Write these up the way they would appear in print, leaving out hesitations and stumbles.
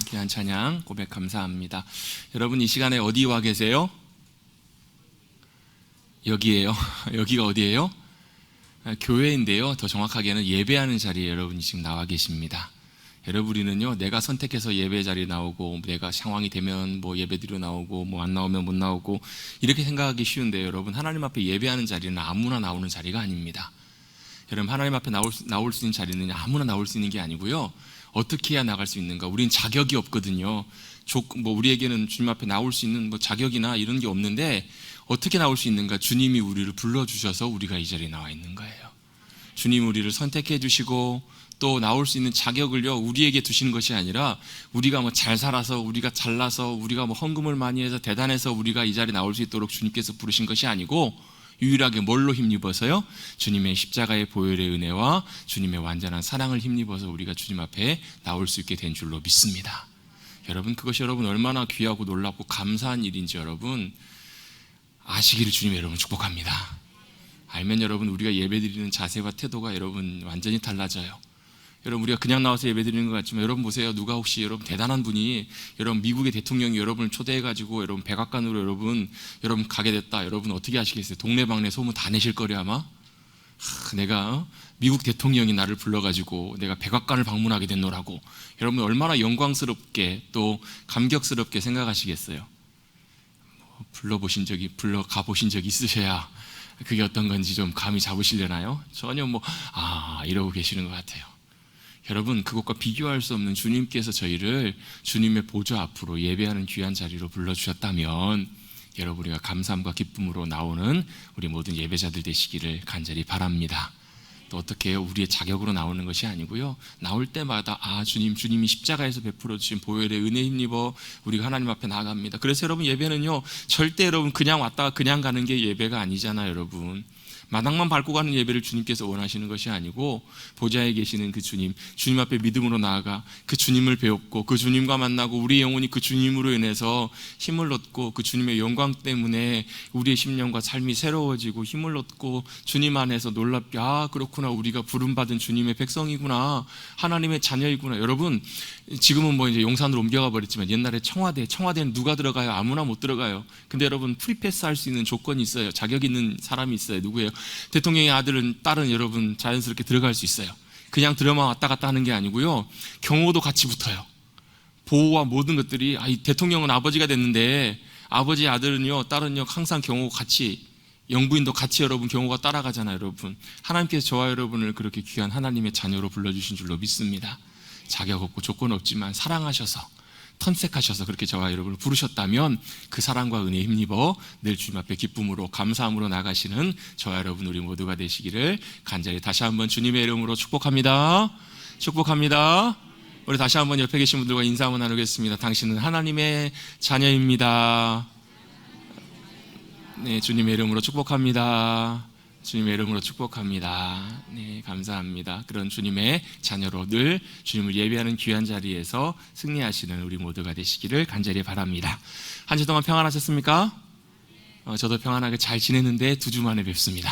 귀한 찬양 고백 감사합니다. 여러분 이 시간에 어디 와 계세요? 여기에요. 여기가 어디예요? 교회인데요. 더 정확하게는 예배하는 자리에 여러분이 지금 나와 계십니다. 여러분이는요, 내가 선택해서 예배 자리에 나오고, 내가 상황이 되면 뭐 예배드려 나오고, 뭐 안 나오면 못 나오고, 이렇게 생각하기 쉬운데, 여러분 하나님 앞에 예배하는 자리는 아무나 나오는 자리가 아닙니다. 여러분 하나님 앞에 나올 수 있는 자리는 아무나 나올 수 있는 게 아니고요. 어떻게 해야 나갈 수 있는가? 우린 자격이 없거든요. 우리에게는 주님 앞에 나올 수 있는 뭐 자격이나 이런 게 없는데, 어떻게 나올 수 있는가? 주님이 우리를 불러주셔서 우리가 이 자리에 나와 있는 거예요. 주님 우리를 선택해 주시고 또 나올 수 있는 자격을요 우리에게 두시는 것이 아니라, 우리가 뭐 잘 살아서, 우리가 잘나서, 우리가 뭐 헌금을 많이 해서 대단해서 우리가 이 자리에 나올 수 있도록 주님께서 부르신 것이 아니고, 유일하게 뭘로 힘입어서요? 주님의 십자가의 보혈의 은혜와 주님의 완전한 사랑을 힘입어서 우리가 주님 앞에 나올 수 있게 된 줄로 믿습니다. 여러분 그것이 여러분 얼마나 귀하고 놀랍고 감사한 일인지 여러분 아시기를 주님 여러분 축복합니다. 알면 여러분 우리가 예배드리는 자세와 태도가 여러분 완전히 달라져요. 여러분 우리가 그냥 나와서 예배드리는 것 같지만, 여러분 보세요. 누가 혹시 여러분 대단한 분이, 여러분 미국의 대통령이 여러분을 초대해가지고 여러분 백악관으로 여러분 가게 됐다. 여러분 어떻게 하시겠어요? 동네방네 소문 다 내실 거려 아마. 내가 미국 대통령이 나를 불러가지고 내가 백악관을 방문하게 됐노라고. 여러분 얼마나 영광스럽게 또 감격스럽게 생각하시겠어요? 불러 가보신 적이 있으셔야 그게 어떤 건지 좀 감이 잡으시려나요? 전혀 이러고 계시는 것 같아요. 여러분 그것과 비교할 수 없는 주님께서 저희를 주님의 보좌 앞으로 예배하는 귀한 자리로 불러주셨다면, 여러분 우리가 감사함과 기쁨으로 나오는 우리 모든 예배자들 되시기를 간절히 바랍니다. 또 어떻게 해요? 우리의 자격으로 나오는 것이 아니고요, 나올 때마다 주님이 십자가에서 베풀어 주신 보혈의 은혜 힘입어 우리가 하나님 앞에 나아갑니다. 그래서 여러분 예배는요 절대 여러분 그냥 왔다가 그냥 가는 게 예배가 아니잖아요. 여러분 마당만 밟고 가는 예배를 주님께서 원하시는 것이 아니고, 보좌에 계시는 그 주님 앞에 믿음으로 나아가 그 주님을 배웠고 그 주님과 만나고 우리의 영혼이 그 주님으로 인해서 힘을 얻고, 그 주님의 영광 때문에 우리의 심령과 삶이 새로워지고 힘을 얻고 주님 안에서 놀랍게 그렇구나, 우리가 부름받은 주님의 백성이구나, 하나님의 자녀이구나. 여러분 지금은 뭐 이제 용산으로 옮겨가 버렸지만, 옛날에 청와대는 누가 들어가요? 아무나 못 들어가요. 근데 여러분 프리패스 할 수 있는 조건이 있어요. 자격 있는 사람이 있어요. 누구예요? 대통령의 딸은 여러분 자연스럽게 들어갈 수 있어요. 그냥 들어만 왔다 갔다 하는 게 아니고요, 경호도 같이 붙어요. 보호와 모든 것들이, 이 대통령은 아버지가 됐는데 아버지 아들은요 딸은요 항상 경호 같이, 영부인도 같이 여러분 경호가 따라가잖아요. 여러분 하나님께서 저와 여러분을 그렇게 귀한 하나님의 자녀로 불러주신 줄로 믿습니다. 자격 없고 조건 없지만 사랑하셔서 턴색하셔서 그렇게 저와 여러분을 부르셨다면, 그 사랑과 은혜에 힘입어 늘 주님 앞에 기쁨으로 감사함으로 나가시는 저와 여러분 우리 모두가 되시기를 간절히 다시 한번 주님의 이름으로 축복합니다. 축복합니다. 우리 다시 한번 옆에 계신 분들과 인사 한번 나누겠습니다. 당신은 하나님의 자녀입니다. 네, 주님의 이름으로 축복합니다. 주님의 이름으로 축복합니다. 네, 감사합니다. 그런 주님의 자녀로 늘 주님을 예배하는 귀한 자리에서 승리하시는 우리 모두가 되시기를 간절히 바랍니다. 한 주 동안 평안하셨습니까? 저도 평안하게 잘 지냈는데 2주 만에 뵙습니다.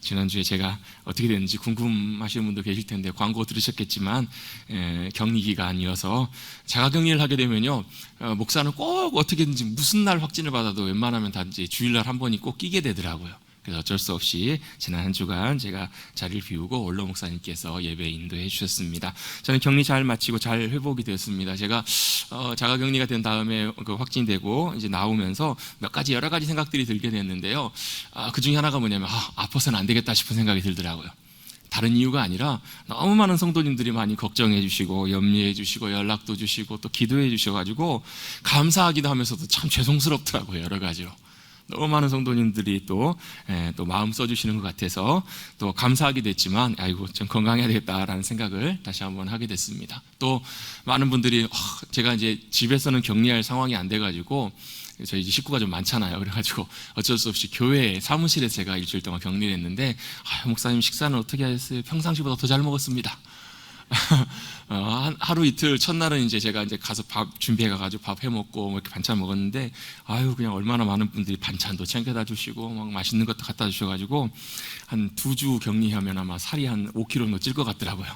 지난주에 제가 어떻게 됐는지 궁금하시는 분도 계실 텐데, 광고 들으셨겠지만 격리기간이어서 자가격리를 하게 되면요, 목사는 꼭 어떻게든지 무슨 날 확진을 받아도 웬만하면 다 이제 주일날 한 번이 꼭 끼게 되더라고요. 그래서 어쩔 수 없이 지난 한 주간 제가 자리를 비우고 원로 목사님께서 예배 인도해 주셨습니다. 저는 격리 잘 마치고 잘 회복이 되었습니다. 제가 자가격리가 된 다음에 확진되고 이제 나오면서 여러 가지 생각들이 들게 됐는데요. 그 중에 하나가 뭐냐면 아파서는 안 되겠다 싶은 생각이 들더라고요. 다른 이유가 아니라 너무 많은 성도님들이 많이 걱정해 주시고 염려해 주시고 연락도 주시고 또 기도해 주셔가지고 감사하기도 하면서도 참 죄송스럽더라고요. 여러 가지로. 너무 많은 성도님들이 또 마음 써주시는 것 같아서 또 감사하기도 했지만, 좀 건강해야 되겠다라는 생각을 다시 한번 하게 됐습니다. 또 많은 분들이 제가 이제 집에서는 격리할 상황이 안 돼가지고, 저희 식구가 좀 많잖아요. 그래가지고 어쩔 수 없이 교회 사무실에 제가 일주일 동안 격리를 했는데, 목사님 식사는 어떻게 하셨어요? 평상시보다 더 잘 먹었습니다. 하루 이틀 첫날은 이제 제가 이제 가서 밥 준비해 가지고 밥 해 먹고 이렇게 반찬 먹었는데, 그냥 얼마나 많은 분들이 반찬도 챙겨다 주시고 막 맛있는 것도 갖다 주셔가지고 한 2주 격리하면 아마 살이 한 5kg 찔 것 같더라고요.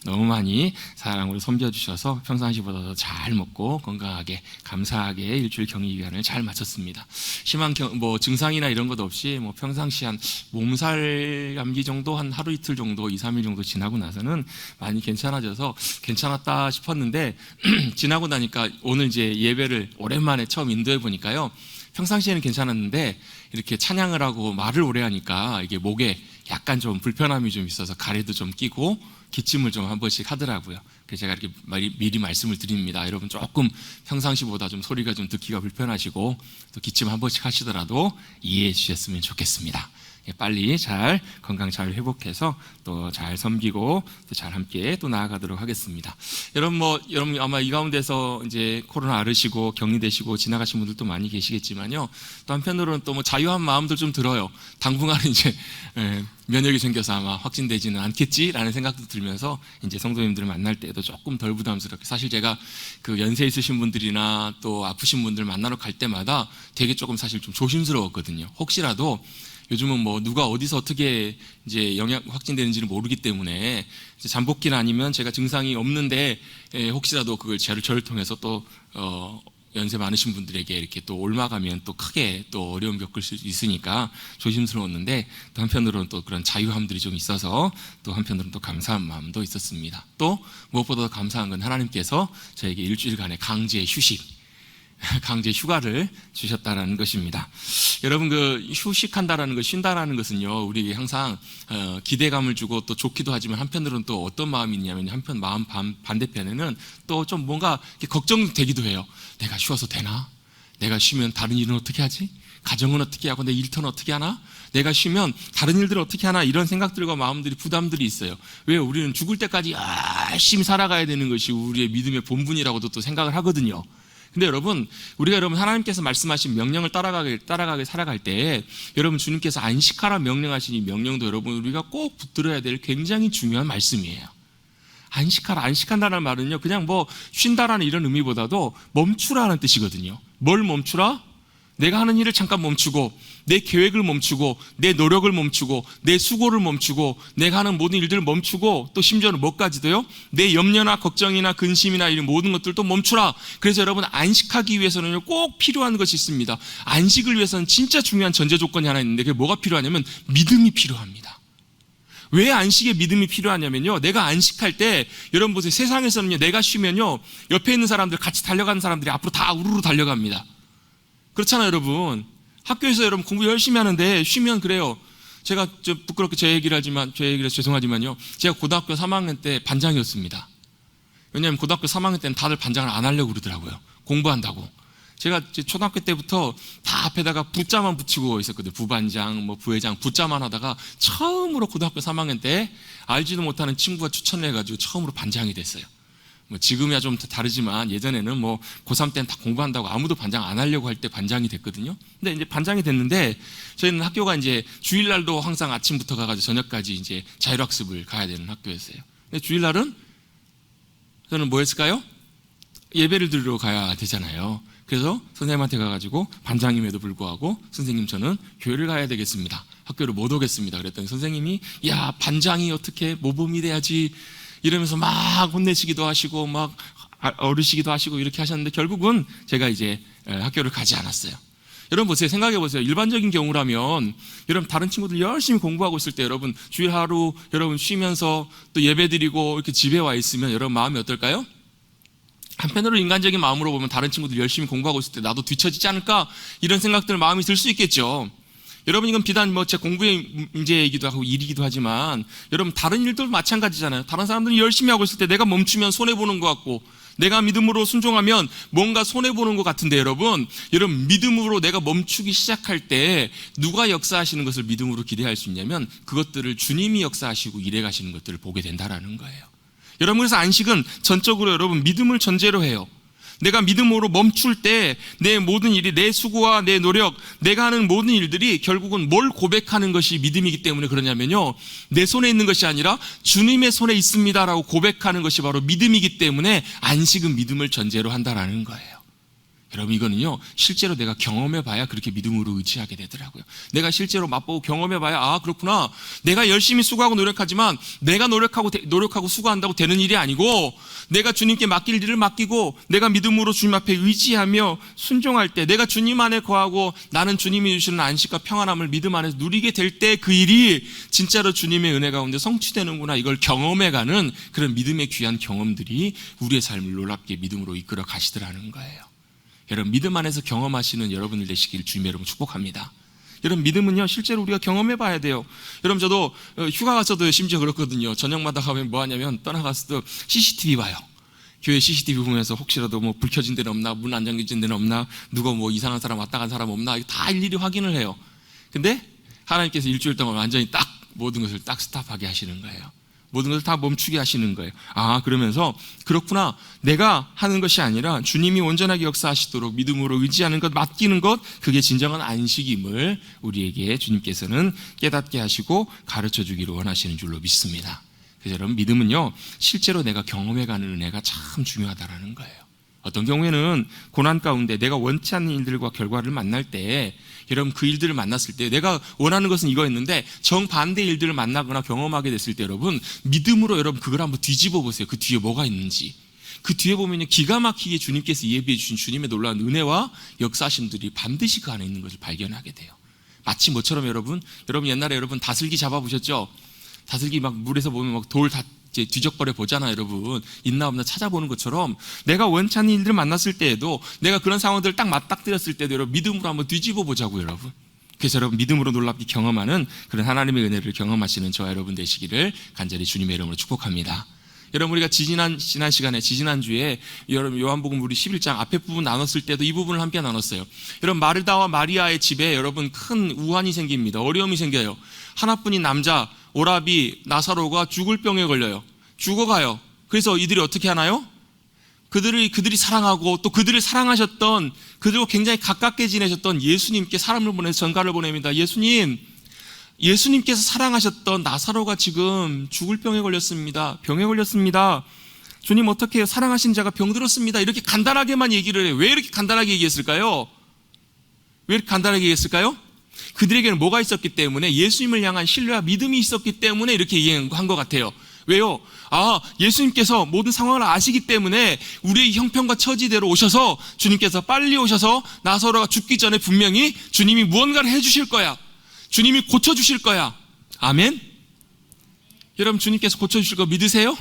너무 많이 사랑으로 섬겨주셔서 평상시보다 더 잘 먹고 건강하게 감사하게 일주일 격리 기간을 잘 마쳤습니다. 심한 증상이나 이런 것 없이 평상시 한 몸살 감기 정도 한 하루 이틀 정도 2-3일 정도 지나고 나서는 많이 괜찮아져서 괜찮았다 싶었는데 지나고 나니까 오늘 이제 예배를 오랜만에 처음 인도해 보니까요, 평상시에는 괜찮았는데 이렇게 찬양을 하고 말을 오래 하니까 이게 목에 약간 좀 불편함이 좀 있어서 가래도 좀 끼고 기침을 좀 한 번씩 하더라고요. 그래서 제가 이렇게 미리 말씀을 드립니다. 여러분 조금 평상시보다 좀 소리가 좀 듣기가 불편하시고 또 기침 한 번씩 하시더라도 이해해 주셨으면 좋겠습니다. 빨리 잘 건강 잘 회복해서 또 잘 섬기고 또 잘 함께 또 나아가도록 하겠습니다. 여러분 아마 이 가운데서 이제 코로나 앓으시고 격리되시고 지나가신 분들도 많이 계시겠지만요, 또 한편으로는 또 자유한 마음도 좀 들어요. 당분간 이제 면역이 생겨서 아마 확진되지는 않겠지라는 생각도 들면서 이제 성도님들을 만날 때에도 조금 덜 부담스럽게, 사실 제가 그 연세 있으신 분들이나 또 아프신 분들 만나러 갈 때마다 되게 조금 사실 좀 조심스러웠거든요. 혹시라도 요즘은 누가 어디서 어떻게 이제 확진되는지를 모르기 때문에 잠복기나 아니면 제가 증상이 없는데 혹시라도 그걸 저를 통해서 또 연세 많으신 분들에게 이렇게 또 옮아가면 또 크게 또 어려움 겪을 수 있으니까 조심스러웠는데, 또 한편으로는 또 그런 자유함들이 좀 있어서 또 한편으로는 또 감사한 마음도 있었습니다. 또 무엇보다 더 감사한 건 하나님께서 저에게 일주일간의 강제 휴식, 강제 휴가를 주셨다라는 것입니다. 여러분, 그 휴식한다라는 것, 쉰다라는 것은요, 우리에게 항상 기대감을 주고 또 좋기도 하지만 한편으로는 또 어떤 마음이 있냐면, 한편 마음 반대편에는 또 좀 뭔가 걱정되기도 해요. 내가 쉬어서 되나? 내가 쉬면 다른 일은 어떻게 하지? 가정은 어떻게 하고 내 일터는 어떻게 하나? 내가 쉬면 다른 일들을 어떻게 하나? 이런 생각들과 마음들이, 부담들이 있어요. 왜요? 우리는 죽을 때까지 열심히 살아가야 되는 것이 우리의 믿음의 본분이라고도 또 생각을 하거든요. 근데 여러분, 우리가 하나님께서 말씀하신 명령을 따라가게 살아갈 때, 여러분 주님께서 안식하라 명령하신 이 명령도 여러분 우리가 꼭 붙들어야 될 굉장히 중요한 말씀이에요. 안식하라, 안식한다는 말은요, 그냥 쉰다라는 이런 의미보다도 멈추라는 뜻이거든요. 뭘 멈추라? 내가 하는 일을 잠깐 멈추고, 내 계획을 멈추고, 내 노력을 멈추고, 내 수고를 멈추고, 내가 하는 모든 일들을 멈추고, 또 심지어는 뭐까지도요? 내 염려나 걱정이나 근심이나 이런 모든 것들도 멈추라. 그래서 여러분, 안식하기 위해서는 꼭 필요한 것이 있습니다. 안식을 위해서는 진짜 중요한 전제 조건이 하나 있는데, 그게 뭐가 필요하냐면 믿음이 필요합니다. 왜 안식에 믿음이 필요하냐면요, 내가 안식할 때, 여러분 보세요, 세상에서는요, 내가 쉬면요, 옆에 있는 사람들, 같이 달려가는 사람들이 앞으로 다 우르르 달려갑니다. 그렇잖아요, 여러분. 학교에서 여러분 공부 열심히 하는데 쉬면 그래요. 제가 부끄럽게 제 얘기를 해서 죄송하지만요, 제가 고등학교 3학년 때 반장이었습니다. 왜냐하면 고등학교 3학년 때는 다들 반장을 안 하려고 그러더라고요. 공부한다고. 제가 초등학교 때부터 다 앞에다가 부자만 붙이고 있었거든요. 부반장, 부회장, 부자만 하다가 처음으로 고등학교 3학년 때 알지도 못하는 친구가 추천을 해가지고 처음으로 반장이 됐어요. 지금이야 좀 다르지만 예전에는 고3 때는 다 공부한다고 아무도 반장 안 하려고 할 때 반장이 됐거든요. 근데 이제 반장이 됐는데, 저희는 학교가 이제 주일날도 항상 아침부터 가가지고 저녁까지 이제 자율학습을 가야 되는 학교였어요. 근데 주일날은 저는 뭐 했을까요? 예배를 드리러 가야 되잖아요. 그래서 선생님한테 가가지고 반장임에도 불구하고 선생님, 저는 교회를 가야 되겠습니다. 학교를 못 오겠습니다. 그랬더니 선생님이, 야, 반장이 어떻게 모범이 돼야지, 이러면서 막 혼내시기도 하시고 막 어르시기도 하시고 이렇게 하셨는데, 결국은 제가 이제 학교를 가지 않았어요. 여러분 보세요, 생각해 보세요. 일반적인 경우라면 여러분 다른 친구들 열심히 공부하고 있을 때, 여러분 주일 하루 여러분 쉬면서 또 예배드리고 이렇게 집에 와 있으면 여러분 마음이 어떨까요? 한편으로 인간적인 마음으로 보면 다른 친구들 열심히 공부하고 있을 때 나도 뒤처지지 않을까, 이런 생각들 마음이 들 수 있겠죠. 여러분, 이건 비단 제 공부의 문제이기도 하고 일이기도 하지만, 여러분 다른 일도 마찬가지잖아요. 다른 사람들이 열심히 하고 있을 때 내가 멈추면 손해보는 것 같고, 내가 믿음으로 순종하면 뭔가 손해보는 것 같은데, 여러분 믿음으로 내가 멈추기 시작할 때 누가 역사하시는 것을 믿음으로 기대할 수 있냐면, 그것들을 주님이 역사하시고 일해 가시는 것들을 보게 된다라는 거예요. 여러분, 그래서 안식은 전적으로 여러분 믿음을 전제로 해요. 내가 믿음으로 멈출 때 내 모든 일이, 내 수고와 내 노력, 내가 하는 모든 일들이 결국은 뭘 고백하는 것이 믿음이기 때문에 그러냐면요, 내 손에 있는 것이 아니라 주님의 손에 있습니다라고 고백하는 것이 바로 믿음이기 때문에 안식은 믿음을 전제로 한다라는 거예요. 여러분, 이거는요 실제로 내가 경험해 봐야 그렇게 믿음으로 의지하게 되더라고요. 내가 실제로 맛보고 경험해 봐야, 아 그렇구나, 내가 열심히 수고하고 노력하지만 내가 노력하고 수고한다고 되는 일이 아니고, 내가 주님께 맡길 일을 맡기고 내가 믿음으로 주님 앞에 의지하며 순종할 때, 내가 주님 안에 거하고 나는 주님이 주시는 안식과 평안함을 믿음 안에서 누리게 될 때 그 일이 진짜로 주님의 은혜 가운데 성취되는구나, 이걸 경험해가는 그런 믿음의 귀한 경험들이 우리의 삶을 놀랍게 믿음으로 이끌어 가시더라는 거예요. 여러분, 믿음 안에서 경험하시는 여러분들 되시길 주님의 이름으로 축복합니다. 여러분, 믿음은요 실제로 우리가 경험해 봐야 돼요. 여러분, 저도 휴가 가서도 심지어 그렇거든요. 저녁마다 가면 뭐 하냐면, 떠나가서도 CCTV 봐요. 교회 CCTV 보면서 혹시라도 뭐 불 켜진 데는 없나, 문 안 잠겨진 데는 없나, 누가 뭐 이상한 사람 왔다 간 사람 없나, 다 일일이 확인을 해요. 근데 하나님께서 일주일 동안 완전히 딱 모든 것을 딱 스탑하게 하시는 거예요. 모든 것을 다 멈추게 하시는 거예요. 아, 그러면서 그렇구나, 내가 하는 것이 아니라 주님이 온전하게 역사하시도록 믿음으로 의지하는 것, 맡기는 것, 그게 진정한 안식임을 우리에게 주님께서는 깨닫게 하시고 가르쳐 주기를 원하시는 줄로 믿습니다. 그래서 여러분, 믿음은요 실제로 내가 경험해가는 은혜가 참 중요하다라는 거예요. 어떤 경우에는 고난 가운데 내가 원치 않는 일들과 결과를 만날 때, 여러분 그 일들을 만났을 때 내가 원하는 것은 이거였는데 정반대 일들을 만나거나 경험하게 됐을 때, 여러분 믿음으로 여러분 그걸 한번 뒤집어 보세요. 그 뒤에 뭐가 있는지. 그 뒤에 보면요 기가 막히게 주님께서 예비해 주신 주님의 놀라운 은혜와 역사하심들이 반드시 그 안에 있는 것을 발견하게 돼요. 마치 뭐처럼 여러분 옛날에 여러분 다슬기 잡아보셨죠? 다슬기 막 물에서 보면 막 돌 다 뒤적거려 보잖아. 여러분 있나 없나 찾아보는 것처럼, 내가 원치 않는 일들을 만났을 때에도, 내가 그런 상황들을 딱 맞닥뜨렸을 때도 여러분 믿음으로 한번 뒤집어 보자고요. 여러분, 그래서 여러분 믿음으로 놀랍게 경험하는 그런 하나님의 은혜를 경험하시는 저와 여러분 되시기를 간절히 주님의 이름으로 축복합니다. 여러분, 우리가 지지난주에 여러분 요한복음 우리 11장 앞에 부분 나눴을 때도 이 부분을 함께 나눴어요. 여러분, 마르다와 마리아의 집에 여러분 큰 우환이 생깁니다. 어려움이 생겨요. 하나뿐인 남자 오라비 나사로가 죽을 병에 걸려요. 죽어가요. 그래서 이들이 어떻게 하나요? 그들이 사랑하고 또 그들을 사랑하셨던, 그들과 굉장히 가깝게 지내셨던 예수님께 사람을 보내서 전가를 보냅니다. 예수님께서 사랑하셨던 나사로가 지금 죽을 병에 걸렸습니다. 병에 걸렸습니다. 주님 어떻게 해요? 사랑하신 자가 병들었습니다. 이렇게 간단하게만 얘기를 해요. 왜 이렇게 간단하게 얘기했을까요? 왜 이렇게 간단하게 얘기했을까요? 그들에게는 뭐가 있었기 때문에, 예수님을 향한 신뢰와 믿음이 있었기 때문에 이렇게 얘기한 것 같아요. 왜요? 아, 예수님께서 모든 상황을 아시기 때문에 우리의 형편과 처지대로 오셔서, 주님께서 빨리 오셔서 나사로가 죽기 전에 분명히 주님이 무언가를 해주실 거야. 주님이 고쳐주실 거야. 아멘? 여러분, 주님께서 고쳐주실 거 믿으세요?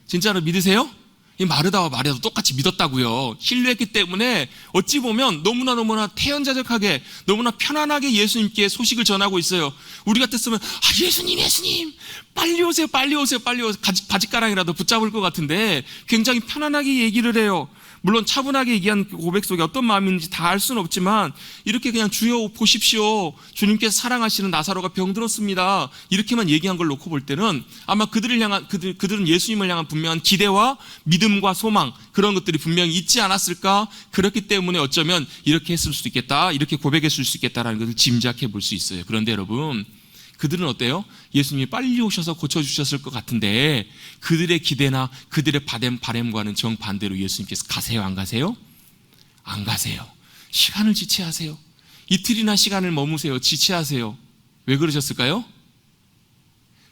진짜로 믿으세요? 이 마르다와 마리아도 똑같이 믿었다고요. 신뢰했기 때문에 어찌 보면 너무나 태연자적하게, 너무나 편안하게 예수님께 소식을 전하고 있어요. 우리 같았으면 예수님 빨리 오세요. 바짓가랑이라도 붙잡을 것 같은데 굉장히 편안하게 얘기를 해요. 물론 차분하게 얘기한 그 고백 속에 어떤 마음인지 다 알 수는 없지만, 이렇게 그냥 주여 보십시오, 주님께서 사랑하시는 나사로가 병들었습니다, 이렇게만 얘기한 걸 놓고 볼 때는 아마 그들은 예수님을 향한 분명한 기대와 믿음과 소망, 그런 것들이 분명히 있지 않았을까. 그렇기 때문에 어쩌면 이렇게 했을 수도 있겠다, 이렇게 고백했을 수 있겠다라는 것을 짐작해 볼 수 있어요. 그런데 여러분, 그들은 어때요? 예수님이 빨리 오셔서 고쳐주셨을 것 같은데, 그들의 기대나 그들의 바램과는 정반대로 예수님께서 가세요? 안 가세요? 안 가세요. 시간을 지체하세요. 이틀이나 시간을 머무세요. 지체하세요. 왜 그러셨을까요?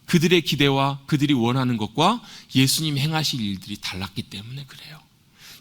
그들의 기대와 그들이 원하는 것과 예수님이 행하실 일들이 달랐기 때문에 그래요.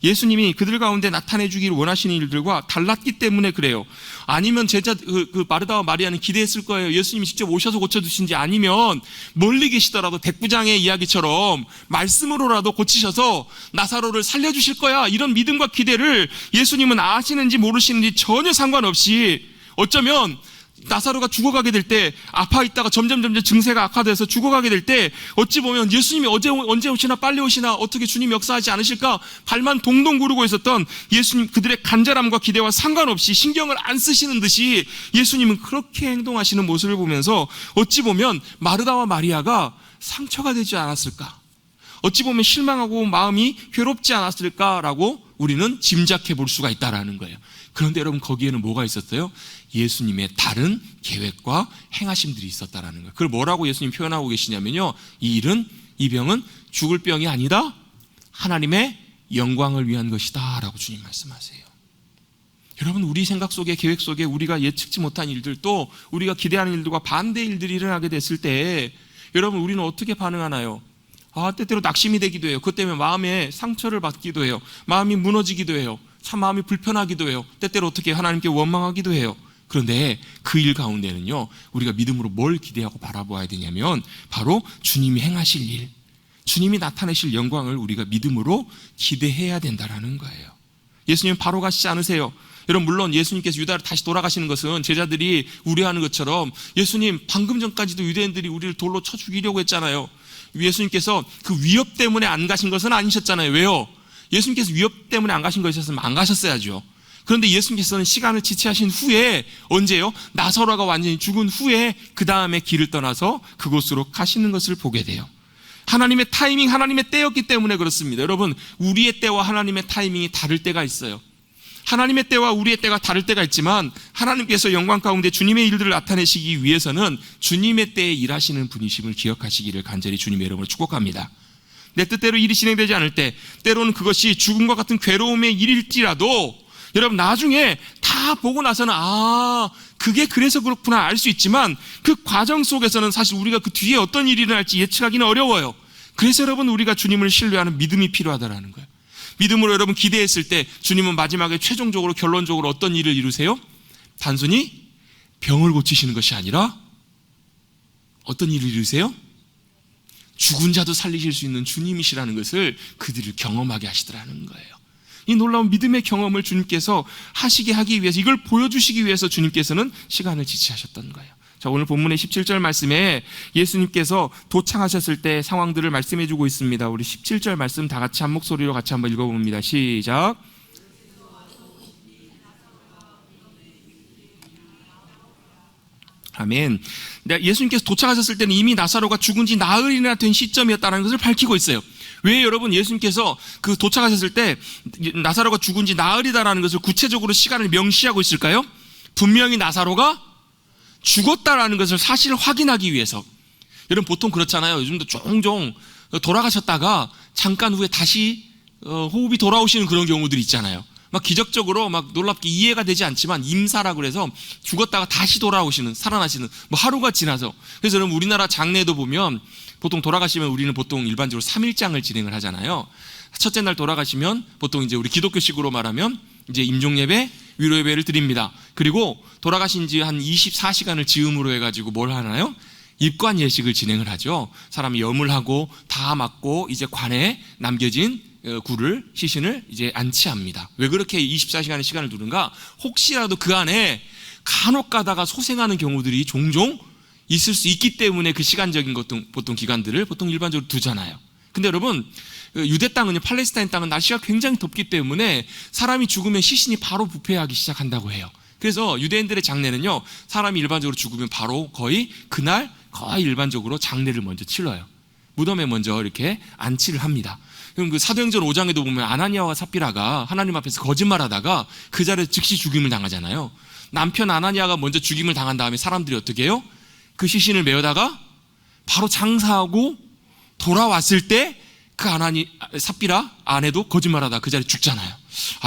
예수님이 그들 가운데 나타내 주기를 원하시는 일들과 달랐기 때문에 그래요. 아니면 그 마르다와 마리아는 기대했을 거예요. 예수님이 직접 오셔서 고쳐주신지, 아니면 멀리 계시더라도 백부장의 이야기처럼 말씀으로라도 고치셔서 나사로를 살려주실 거야, 이런 믿음과 기대를 예수님은 아시는지 모르시는지 전혀 상관없이, 어쩌면 나사로가 죽어가게 될 때, 아파 있다가 점점 증세가 악화돼서 죽어가게 될 때, 어찌 보면 예수님이 언제 오시나 빨리 오시나, 어떻게 주님 역사하지 않으실까 발만 동동 구르고 있었던 예수님, 그들의 간절함과 기대와 상관없이 신경을 안 쓰시는 듯이 예수님은 그렇게 행동하시는 모습을 보면서 어찌 보면 마르다와 마리아가 상처가 되지 않았을까, 어찌 보면 실망하고 마음이 괴롭지 않았을까라고 우리는 짐작해 볼 수가 있다라는 거예요. 그런데 여러분, 거기에는 뭐가 있었어요? 예수님의 다른 계획과 행하심들이 있었다라는 거예요. 그걸 뭐라고 예수님 표현하고 계시냐면요, 이 병은 죽을 병이 아니다, 하나님의 영광을 위한 것이다 라고 주님 말씀하세요. 여러분, 우리 생각 속에, 계획 속에 우리가 예측치 못한 일들, 또 우리가 기대하는 일들과 반대 일들이 일어나게 됐을 때 여러분, 우리는 어떻게 반응하나요? 때때로 낙심이 되기도 해요. 그것 때문에 마음에 상처를 받기도 해요. 마음이 무너지기도 해요. 참 마음이 불편하기도 해요. 때때로 어떻게 하나님께 원망하기도 해요. 그런데 그 일 가운데는요, 우리가 믿음으로 뭘 기대하고 바라보아야 되냐면 바로 주님이 행하실 일, 주님이 나타내실 영광을 우리가 믿음으로 기대해야 된다라는 거예요. 예수님 바로 가시지 않으세요. 여러분, 물론 예수님께서 유다로 다시 돌아가시는 것은 제자들이 우려하는 것처럼 예수님 방금 전까지도 유대인들이 우리를 돌로 쳐 죽이려고 했잖아요. 예수님께서 그 위협 때문에 안 가신 것은 아니셨잖아요. 왜요? 예수님께서 위협 때문에 안 가신 것이었으면 안 가셨어야죠. 그런데 예수님께서는 시간을 지체하신 후에, 언제요? 나사로가 완전히 죽은 후에 그 다음에 길을 떠나서 그곳으로 가시는 것을 보게 돼요. 하나님의 타이밍, 하나님의 때였기 때문에 그렇습니다. 여러분, 우리의 때와 하나님의 타이밍이 다를 때가 있어요. 하나님의 때와 우리의 때가 다를 때가 있지만 하나님께서 영광 가운데 주님의 일들을 나타내시기 위해서는 주님의 때에 일하시는 분이심을 기억하시기를 간절히 주님의 이름으로 축복합니다. 내 뜻대로 일이 진행되지 않을 때, 때로는 그것이 죽음과 같은 괴로움의 일일지라도 여러분, 나중에 다 보고 나서는 그게 그래서 그렇구나 알 수 있지만 그 과정 속에서는 사실 우리가 그 뒤에 어떤 일이 일어날지 예측하기는 어려워요. 그래서 여러분, 우리가 주님을 신뢰하는 믿음이 필요하다는 거예요. 믿음으로 여러분 기대했을 때 주님은 마지막에 최종적으로, 결론적으로 어떤 일을 이루세요? 단순히 병을 고치시는 것이 아니라 어떤 일을 이루세요? 죽은 자도 살리실 수 있는 주님이시라는 것을 그들을 경험하게 하시더라는 거예요. 이 놀라운 믿음의 경험을 주님께서 하시게 하기 위해서, 이걸 보여주시기 위해서 주님께서는 시간을 지체하셨던 거예요. 자, 오늘 본문의 17절 말씀에 예수님께서 도착하셨을 때 상황들을 말씀해 주고 있습니다. 우리 17절 말씀 다 같이 한 목소리로 같이 한번 읽어봅니다. 시작. 아멘. 예수님께서 도착하셨을 때는 이미 나사로가 죽은 지 나흘이나 된 시점이었다는 것을 밝히고 있어요. 왜 여러분, 예수님께서 그 도착하셨을 때 나사로가 죽은 지 나흘이다라는 것을 구체적으로 시간을 명시하고 있을까요? 분명히 나사로가 죽었다라는 것을 사실 확인하기 위해서. 여러분, 보통 그렇잖아요. 요즘도 종종 돌아가셨다가 잠깐 후에 다시 호흡이 돌아오시는 그런 경우들이 있잖아요. 막 기적적으로 막 놀랍게 이해가 되지 않지만 임사라고 그래서 죽었다가 다시 돌아오시는, 살아나시는, 뭐 하루가 지나서. 그래서 여러분, 우리나라 장례도 보면 보통 돌아가시면 우리는 보통 일반적으로 3일장을 진행을 하잖아요. 첫째 날 돌아가시면 보통 이제 우리 기독교식으로 말하면 이제 임종예배, 위로예배를 드립니다. 그리고 돌아가신 지 한 24시간을 즈음으로 해가지고 뭘 하나요? 입관 예식을 진행을 하죠. 사람이 염을 하고 다 맞고 이제 관에 남겨진 굴을, 시신을 이제 안치합니다. 왜 그렇게 24시간의 시간을 두는가? 혹시라도 그 안에 간혹 가다가 소생하는 경우들이 종종 있을 수 있기 때문에 그 시간적인 보통 기간들을 보통 일반적으로 두잖아요. 근데 여러분, 유대 땅은요, 팔레스타인 땅은 날씨가 굉장히 덥기 때문에 사람이 죽으면 시신이 바로 부패하기 시작한다고 해요. 그래서 유대인들의 장례는요, 사람이 일반적으로 죽으면 바로 거의 그날 거의 일반적으로 장례를 먼저 치러요. 무덤에 먼저 이렇게 안치를 합니다. 그럼 그 사도행전 5장에도 보면 아나니아와 삽비라가 하나님 앞에서 거짓말하다가 그 자리에서 즉시 죽임을 당하잖아요. 남편 아나니아가 먼저 죽임을 당한 다음에 사람들이 어떻게 해요? 그 시신을 메어다가 바로 장사하고 돌아왔을 때 그 삽비라 아내도 거짓말하다 그 자리에 죽잖아요.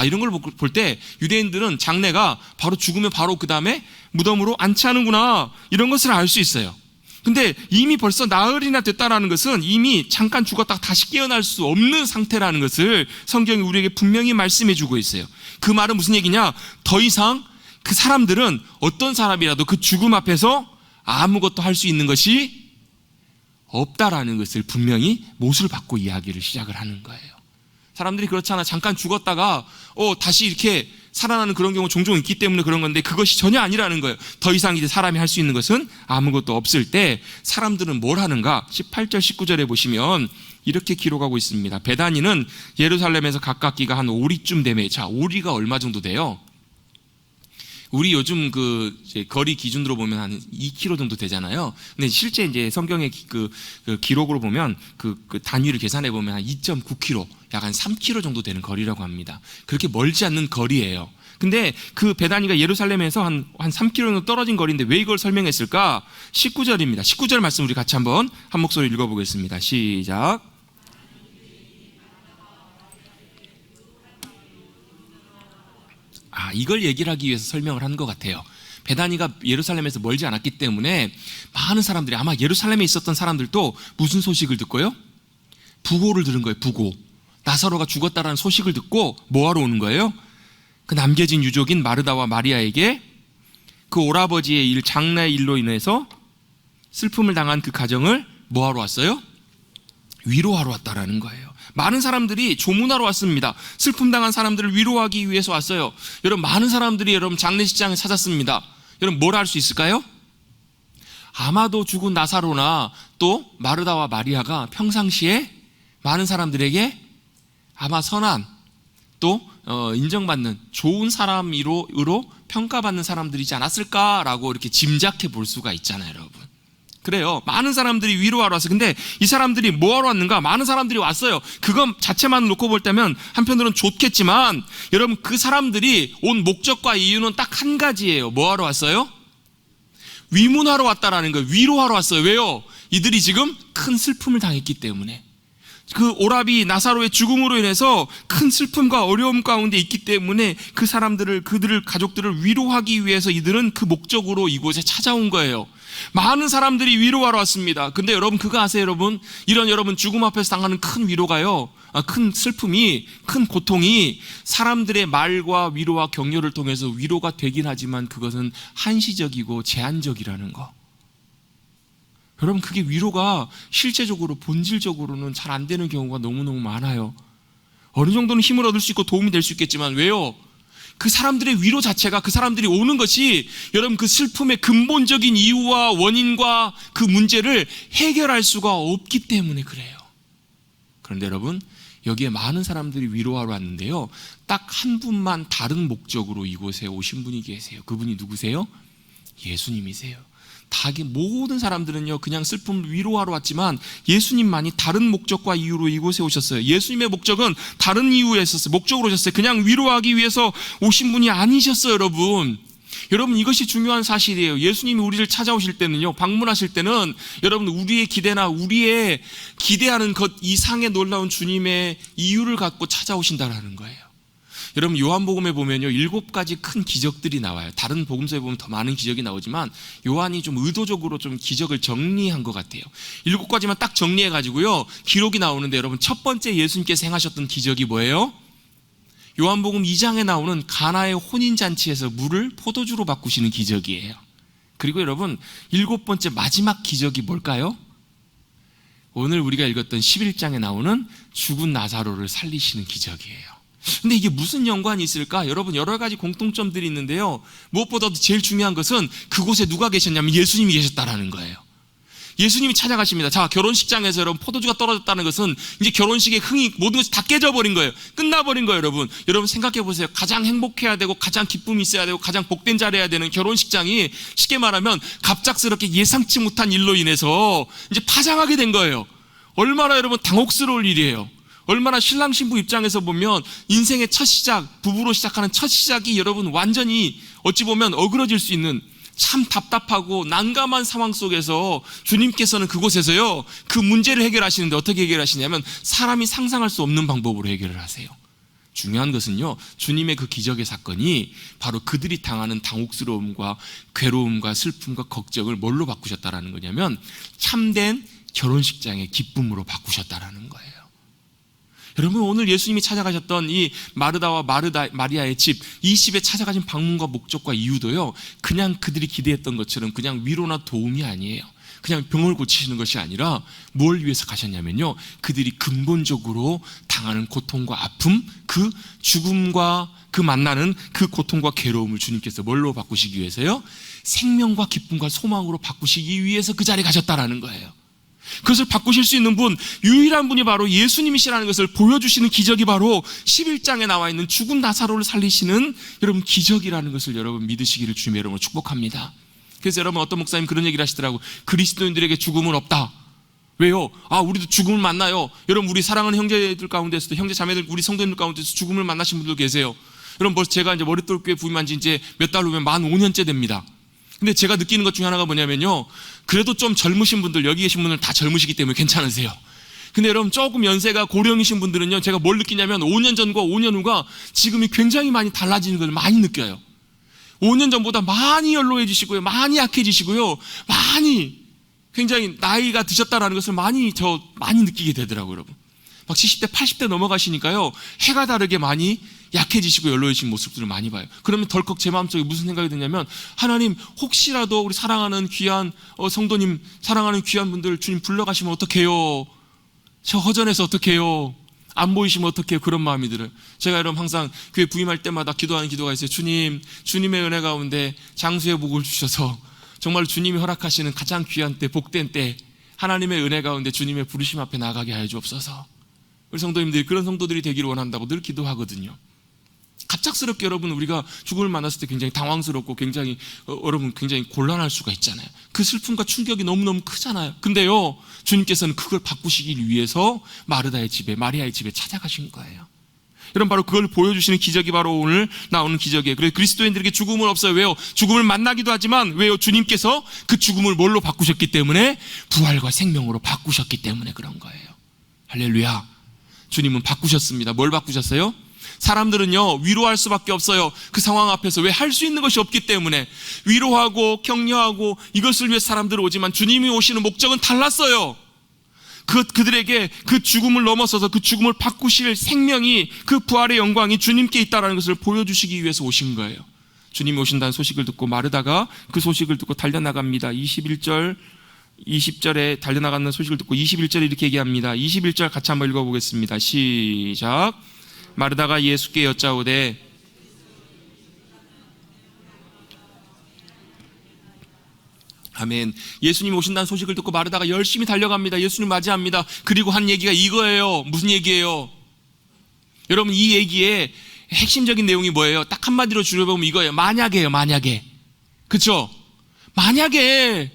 이런 걸 볼 때 유대인들은 장례가 바로 죽으면 바로 그 다음에 무덤으로 안치하는구나, 이런 것을 알 수 있어요. 근데 이미 벌써 나흘이나 됐다라는 것은 이미 잠깐 죽었다가 다시 깨어날 수 없는 상태라는 것을 성경이 우리에게 분명히 말씀해 주고 있어요. 그 말은 무슨 얘기냐? 더 이상 그 사람들은 어떤 사람이라도 그 죽음 앞에서 아무것도 할 수 있는 것이 없다라는 것을 분명히 못을 받고 이야기를 시작을 하는 거예요. 사람들이 그렇잖아. 잠깐 죽었다가 다시 이렇게 살아나는 그런 경우 종종 있기 때문에 그런 건데 그것이 전혀 아니라는 거예요. 더 이상 이제 사람이 할 수 있는 것은 아무것도 없을 때 사람들은 뭘 하는가? 18절 19절에 보시면 이렇게 기록하고 있습니다. 베다니는 예루살렘에서 가깝기가 한 오리쯤 되매. 자, 오리가 얼마 정도 돼요? 우리 요즘 이제 거리 기준으로 보면 한 2km 정도 되잖아요. 근데 실제 이제 성경의 그 기록으로 보면 그 단위를 계산해 보면 한 2.9km, 약 한 3km 정도 되는 거리라고 합니다. 그렇게 멀지 않는 거리예요. 근데 그 베다니가 예루살렘에서 한 3km 정도 떨어진 거리인데 왜 이걸 설명했을까? 19절입니다. 19절 말씀 우리 같이 한번 한 목소리 읽어보겠습니다. 시작. 이걸 얘기를 하기 위해서 설명을 한 것 같아요. 베다니가 예루살렘에서 멀지 않았기 때문에 많은 사람들이, 아마 예루살렘에 있었던 사람들도 무슨 소식을 듣고요? 부고를 들은 거예요. 부고. 나사로가 죽었다라는 소식을 듣고 뭐하러 오는 거예요? 그 남겨진 유족인 마르다와 마리아에게 그 오라버지의 장래의 일로 인해서 슬픔을 당한 그 가정을 뭐하러 왔어요? 위로하러 왔다라는 거예요. 많은 사람들이 조문하러 왔습니다. 슬픔 당한 사람들을 위로하기 위해서 왔어요. 여러분, 많은 사람들이 여러분 장례식장에 찾았습니다. 여러분, 뭘 할 수 있을까요? 아마도 죽은 나사로나 또 마르다와 마리아가 평상시에 많은 사람들에게 아마 선한 또 인정받는 좋은 사람으로 평가받는 사람들이지 않았을까라고 이렇게 짐작해 볼 수가 있잖아요, 여러분. 그래요. 많은 사람들이 위로하러 왔어요. 근데 이 사람들이 뭐하러 왔는가? 많은 사람들이 왔어요. 그것 자체만 놓고 볼 때면 한편으로는 좋겠지만, 여러분, 그 사람들이 온 목적과 이유는 딱 한 가지예요. 뭐하러 왔어요? 위문하러 왔다라는 거예요. 위로하러 왔어요. 왜요? 이들이 지금 큰 슬픔을 당했기 때문에. 그 오라비 나사로의 죽음으로 인해서 큰 슬픔과 어려움 가운데 있기 때문에 그 사람들을, 그들을, 가족들을 위로하기 위해서 이들은 그 목적으로 이곳에 찾아온 거예요. 많은 사람들이 위로하러 왔습니다. 근데 여러분, 그거 아세요, 여러분? 이런 여러분 죽음 앞에서 당하는 큰 위로가요, 큰 슬픔이, 큰 고통이 사람들의 말과 위로와 격려를 통해서 위로가 되긴 하지만 그것은 한시적이고 제한적이라는 거. 여러분, 그게 위로가 실제적으로 본질적으로는 잘 안 되는 경우가 너무너무 많아요. 어느 정도는 힘을 얻을 수 있고 도움이 될 수 있겠지만, 왜요? 그 사람들의 위로 자체가, 그 사람들이 오는 것이 여러분 그 슬픔의 근본적인 이유와 원인과 그 문제를 해결할 수가 없기 때문에 그래요. 그런데 여러분, 여기에 많은 사람들이 위로하러 왔는데요, 딱 한 분만 다른 목적으로 이곳에 오신 분이 계세요. 그분이 누구세요? 예수님이세요. 모든 사람들은요 그냥 슬픔을 위로하러 왔지만 예수님만이 다른 목적과 이유로 이곳에 오셨어요. 예수님의 목적은 다른 이유에 있었어요. 목적으로 오셨어요. 그냥 위로하기 위해서 오신 분이 아니셨어요. 여러분, 이것이 중요한 사실이에요. 예수님이 우리를 찾아오실 때는요, 방문하실 때는 여러분, 우리의 기대나 우리의 기대하는 것 이상의 놀라운 주님의 이유를 갖고 찾아오신다라는 거예요. 여러분, 요한복음에 보면요 7가지 큰 기적들이 나와요. 다른 복음서에 보면 더 많은 기적이 나오지만 요한이 좀 의도적으로 좀 기적을 정리한 것 같아요. 7가지만 딱 정리해가지고요 기록이 나오는데, 여러분, 첫 번째 예수님께서 행하셨던 기적이 뭐예요? 요한복음 2장에 나오는 가나의 혼인잔치에서 물을 포도주로 바꾸시는 기적이에요. 그리고 여러분, 7번째 마지막 기적이 뭘까요? 오늘 우리가 읽었던 11장에 나오는 죽은 나사로를 살리시는 기적이에요. 근데 이게 무슨 연관이 있을까? 여러분, 여러 가지 공통점들이 있는데요, 무엇보다도 제일 중요한 것은 그곳에 누가 계셨냐면 예수님이 계셨다라는 거예요. 예수님이 찾아가십니다. 자, 결혼식장에서 여러분 포도주가 떨어졌다는 것은 이제 결혼식의 흥이, 모든 것이 다 깨져버린 거예요. 끝나버린 거예요. 여러분 생각해 보세요. 가장 행복해야 되고 가장 기쁨이 있어야 되고 가장 복된 자리여야 되는 결혼식장이 쉽게 말하면 갑작스럽게 예상치 못한 일로 인해서 이제 파장하게 된 거예요. 얼마나 여러분 당혹스러울 일이에요. 얼마나 신랑 신부 입장에서 보면 인생의 첫 시작, 부부로 시작하는 첫 시작이 여러분 완전히 어찌 보면 어그러질 수 있는 참 답답하고 난감한 상황 속에서 주님께서는 그곳에서요 그 문제를 해결하시는데 어떻게 해결하시냐면 사람이 상상할 수 없는 방법으로 해결을 하세요. 중요한 것은요, 주님의 그 기적의 사건이 바로 그들이 당하는 당혹스러움과 괴로움과 슬픔과 걱정을 뭘로 바꾸셨다라는 거냐면 참된 결혼식장의 기쁨으로 바꾸셨다라는 거예요. 여러분, 오늘 예수님이 찾아가셨던 이 마르다와 마리아의 집, 이 집에 찾아가신 방문과 목적과 이유도요 그냥 그들이 기대했던 것처럼 그냥 위로나 도움이 아니에요. 그냥 병을 고치시는 것이 아니라 뭘 위해서 가셨냐면요, 그들이 근본적으로 당하는 고통과 아픔, 그 죽음과 그 만나는 그 고통과 괴로움을 주님께서 뭘로 바꾸시기 위해서요? 생명과 기쁨과 소망으로 바꾸시기 위해서 그 자리에 가셨다라는 거예요. 그것을 바꾸실 수 있는 분, 유일한 분이 바로 예수님이시라는 것을 보여주시는 기적이 바로 11장에 나와 있는 죽은 나사로를 살리시는 여러분 기적이라는 것을 여러분 믿으시기를 주님의 이름으로 축복합니다. 그래서 여러분, 어떤 목사님 그런 얘기를 하시더라고요. 그리스도인들에게 죽음은 없다. 왜요? 우리도 죽음을 만나요. 여러분, 우리 사랑하는 형제들 가운데서도, 형제 자매들, 우리 성도님들 가운데서 죽음을 만나신 분들 계세요. 여러분, 벌써 제가 이제 머릿돌교회 부임한 지 이제 몇 달 후면 만 5년째 됩니다. 근데 제가 느끼는 것 중에 하나가 뭐냐면요, 그래도 좀 젊으신 분들, 여기 계신 분들 다 젊으시기 때문에 괜찮으세요. 근데 여러분 조금 연세가 고령이신 분들은요, 제가 뭘 느끼냐면 5년 전과 5년 후가 지금이 굉장히 많이 달라지는 걸 많이 느껴요. 5년 전보다 많이 연로해지시고요, 많이 약해지시고요, 많이 굉장히 나이가 드셨다라는 것을 많이 느끼게 되더라고요. 여러분 막 70대 80대 넘어가시니까요, 해가 다르게 많이 약해지시고 연로해진 모습들을 많이 봐요. 그러면 덜컥 제 마음속에 무슨 생각이 드냐면, 하나님 혹시라도 우리 사랑하는 귀한 성도님, 사랑하는 귀한 분들 주님 불러가시면 어떡해요? 저 허전해서 어떡해요? 안 보이시면 어떡해요? 그런 마음이 들어요. 제가 여러분 항상 교회 부임할 때마다 기도하는 기도가 있어요. 주님, 주님의 은혜 가운데 장수의 복을 주셔서 정말 주님이 허락하시는 가장 귀한 때, 복된 때, 하나님의 은혜 가운데 주님의 부르심 앞에 나가게 하여 주옵소서. 우리 성도님들이 그런 성도들이 되기를 원한다고 늘 기도하거든요. 갑작스럽게 여러분 우리가 죽음을 만났을 때 굉장히 당황스럽고 굉장히 여러분 굉장히 곤란할 수가 있잖아요. 그 슬픔과 충격이 너무너무 크잖아요. 근데요, 주님께서는 그걸 바꾸시기 위해서 마리아의 집에 찾아가신 거예요. 여러분 바로 그걸 보여주시는 기적이 바로 오늘 나오는 기적이에요. 그래서 그리스도인들에게 죽음은 없어요. 왜요? 죽음을 만나기도 하지만 왜요? 주님께서 그 죽음을 뭘로 바꾸셨기 때문에, 부활과 생명으로 바꾸셨기 때문에 그런 거예요. 할렐루야. 주님은 바꾸셨습니다. 뭘 바꾸셨어요? 사람들은요, 위로할 수밖에 없어요. 그 상황 앞에서. 왜? 할 수 있는 것이 없기 때문에. 위로하고 격려하고 이것을 위해 사람들은 오지만 주님이 오시는 목적은 달랐어요. 그들에게 그 죽음을 넘어서서 그 죽음을 바꾸실 생명이, 그 부활의 영광이 주님께 있다는 것을 보여주시기 위해서 오신 거예요. 주님이 오신다는 소식을 듣고 마르다가 그 소식을 듣고 달려나갑니다. 21절 20절에 달려나가는 소식을 듣고 21절에 이렇게 얘기합니다. 21절 같이 한번 읽어보겠습니다. 시작. 마르다가 예수께 여짜오되, 아멘. 예수님 오신다는 소식을 듣고 마르다가 열심히 달려갑니다. 예수님 맞이합니다. 그리고 한 얘기가 이거예요. 무슨 얘기예요? 여러분 이 얘기의 핵심적인 내용이 뭐예요? 딱 한마디로 줄여보면 이거예요. 만약에요. 만약에. 그쵸? 만약에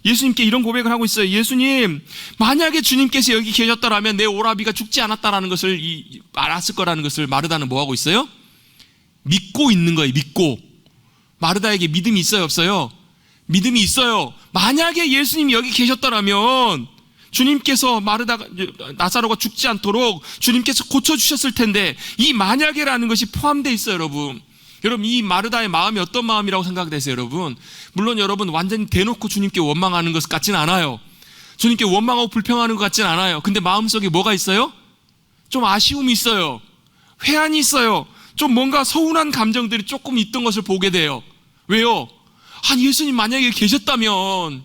예수님께 이런 고백을 하고 있어요. 예수님, 만약에 주님께서 여기 계셨더라면 내 오라비가 죽지 않았다라는 것을 알았을 거라는 것을 마르다는 뭐 하고 있어요? 믿고 있는 거예요. 믿고. 마르다에게 믿음이 있어요, 없어요? 믿음이 있어요. 만약에 예수님이 여기 계셨더라면 주님께서 나사로가 죽지 않도록 주님께서 고쳐주셨을 텐데, 이 만약에라는 것이 포함되어 있어요. 여러분 이 마르다의 마음이 어떤 마음이라고 생각되세요? 여러분 물론 여러분 완전히 대놓고 주님께 원망하는 것 같지는 않아요. 주님께 원망하고 불평하는 것 같지는 않아요. 근데 마음속에 뭐가 있어요? 좀 아쉬움이 있어요. 회한이 있어요. 좀 뭔가 서운한 감정들이 조금 있던 것을 보게 돼요. 왜요? 아니 예수님 만약에 계셨다면,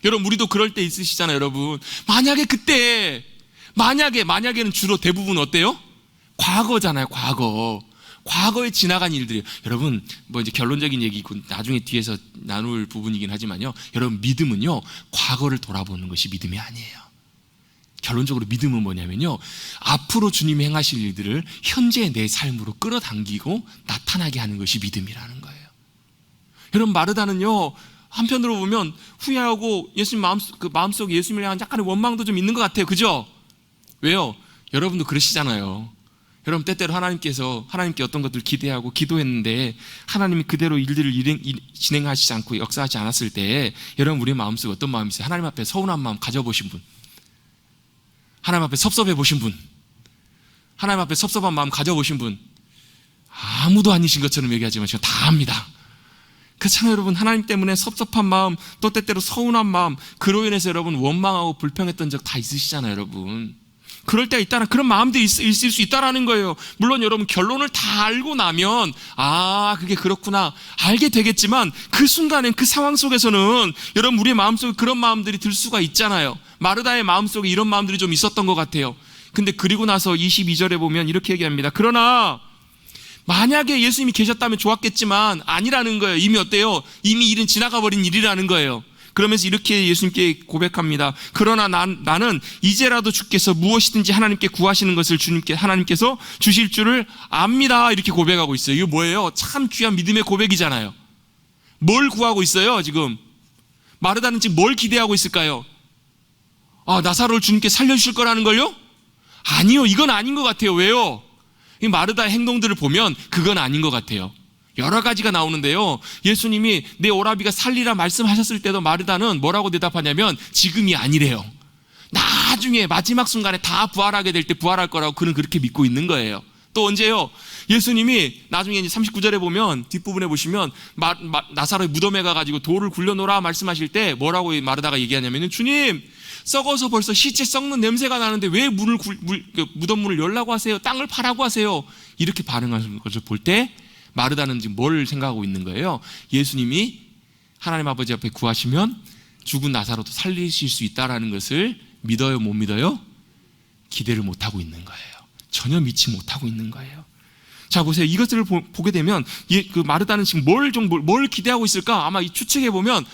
여러분 우리도 그럴 때 있으시잖아요. 여러분 만약에 그때, 만약에는 주로 대부분 어때요? 과거잖아요. 과거에 지나간 일들이에요. 여러분 뭐 이제 결론적인 얘기고 나중에 뒤에서 나눌 부분이긴 하지만요, 여러분 믿음은요 과거를 돌아보는 것이 믿음이 아니에요. 결론적으로 믿음은 뭐냐면요, 앞으로 주님이 행하실 일들을 현재 내 삶으로 끌어당기고 나타나게 하는 것이 믿음이라는 거예요. 여러분 마르다는요 한편으로 보면 후회하고 예수님 마음속에 예수님을 향한 약간의 원망도 좀 있는 것 같아요. 그죠? 왜요? 여러분도 그러시잖아요. 여러분 때때로 하나님께 어떤 것들을 기대하고 기도했는데 하나님이 그대로 일들을 진행하시지 않고 역사하지 않았을 때, 여러분 우리의 마음속에 어떤 마음이 있어요? 하나님 앞에 서운한 마음 가져보신 분, 하나님 앞에 섭섭해 보신 분, 하나님 앞에 섭섭한 마음 가져보신 분, 아무도 아니신 것처럼 얘기하지만 제가 다 압니다. 그렇잖아요. 여러분 하나님 때문에 섭섭한 마음, 또 때때로 서운한 마음, 그로 인해서 여러분 원망하고 불평했던 적 다 있으시잖아요. 여러분 그럴 때가 있다는, 그런 마음들이 있을 수 있다라는 거예요. 물론 여러분 결론을 다 알고 나면 그게 그렇구나 알게 되겠지만, 그 순간엔 그 상황 속에서는 여러분 우리의 마음속에 그런 마음들이 들 수가 있잖아요. 마르다의 마음속에 이런 마음들이 좀 있었던 것 같아요. 근데 그리고 나서 22절에 보면 이렇게 얘기합니다. 그러나 만약에 예수님이 계셨다면 좋았겠지만 아니라는 거예요. 이미 어때요? 이미 일은 지나가 버린 일이라는 거예요. 그러면서 이렇게 예수님께 고백합니다. 그러나 나는 이제라도 주께서 무엇이든지 하나님께 구하시는 것을 하나님께서 주실 줄을 압니다. 이렇게 고백하고 있어요. 이거 뭐예요? 참 귀한 믿음의 고백이잖아요. 뭘 구하고 있어요? 지금 마르다는 지금 뭘 기대하고 있을까요? 나사로를 주님께 살려주실 거라는 걸요? 아니요, 이건 아닌 것 같아요. 왜요? 이 마르다의 행동들을 보면 그건 아닌 것 같아요. 여러 가지가 나오는데요, 예수님이 내 오라비가 살리라 말씀하셨을 때도 마르다는 뭐라고 대답하냐면 지금이 아니래요. 나중에 마지막 순간에 다 부활하게 될 때 부활할 거라고 그는 그렇게 믿고 있는 거예요. 또 언제요? 예수님이 나중에 이제 39절에 보면 뒷부분에 보시면 나사로의 무덤에 가가지고 돌을 굴려놓으라 말씀하실 때 뭐라고 마르다가 얘기하냐면은 주님 썩어서 벌써 시체 썩는 냄새가 나는데 왜 무덤 문을 열라고 하세요? 땅을 파라고 하세요? 이렇게 반응하는 것을 볼 때 마르다는 지금 뭘 생각하고 있는 거예요? 예수님이 하나님 아버지 앞에 구하시면 죽은 나사로도 살리실 수 있다라는 것을 믿어요, 못 믿어요? 기대를 못하고 있는 거예요. 전혀 믿지 못하고 있는 거예요. 자, 보세요. 이것들을 보게 되면 그 마르다는 지금 뭘 기대하고 있을까? 아마 이 추측해 보면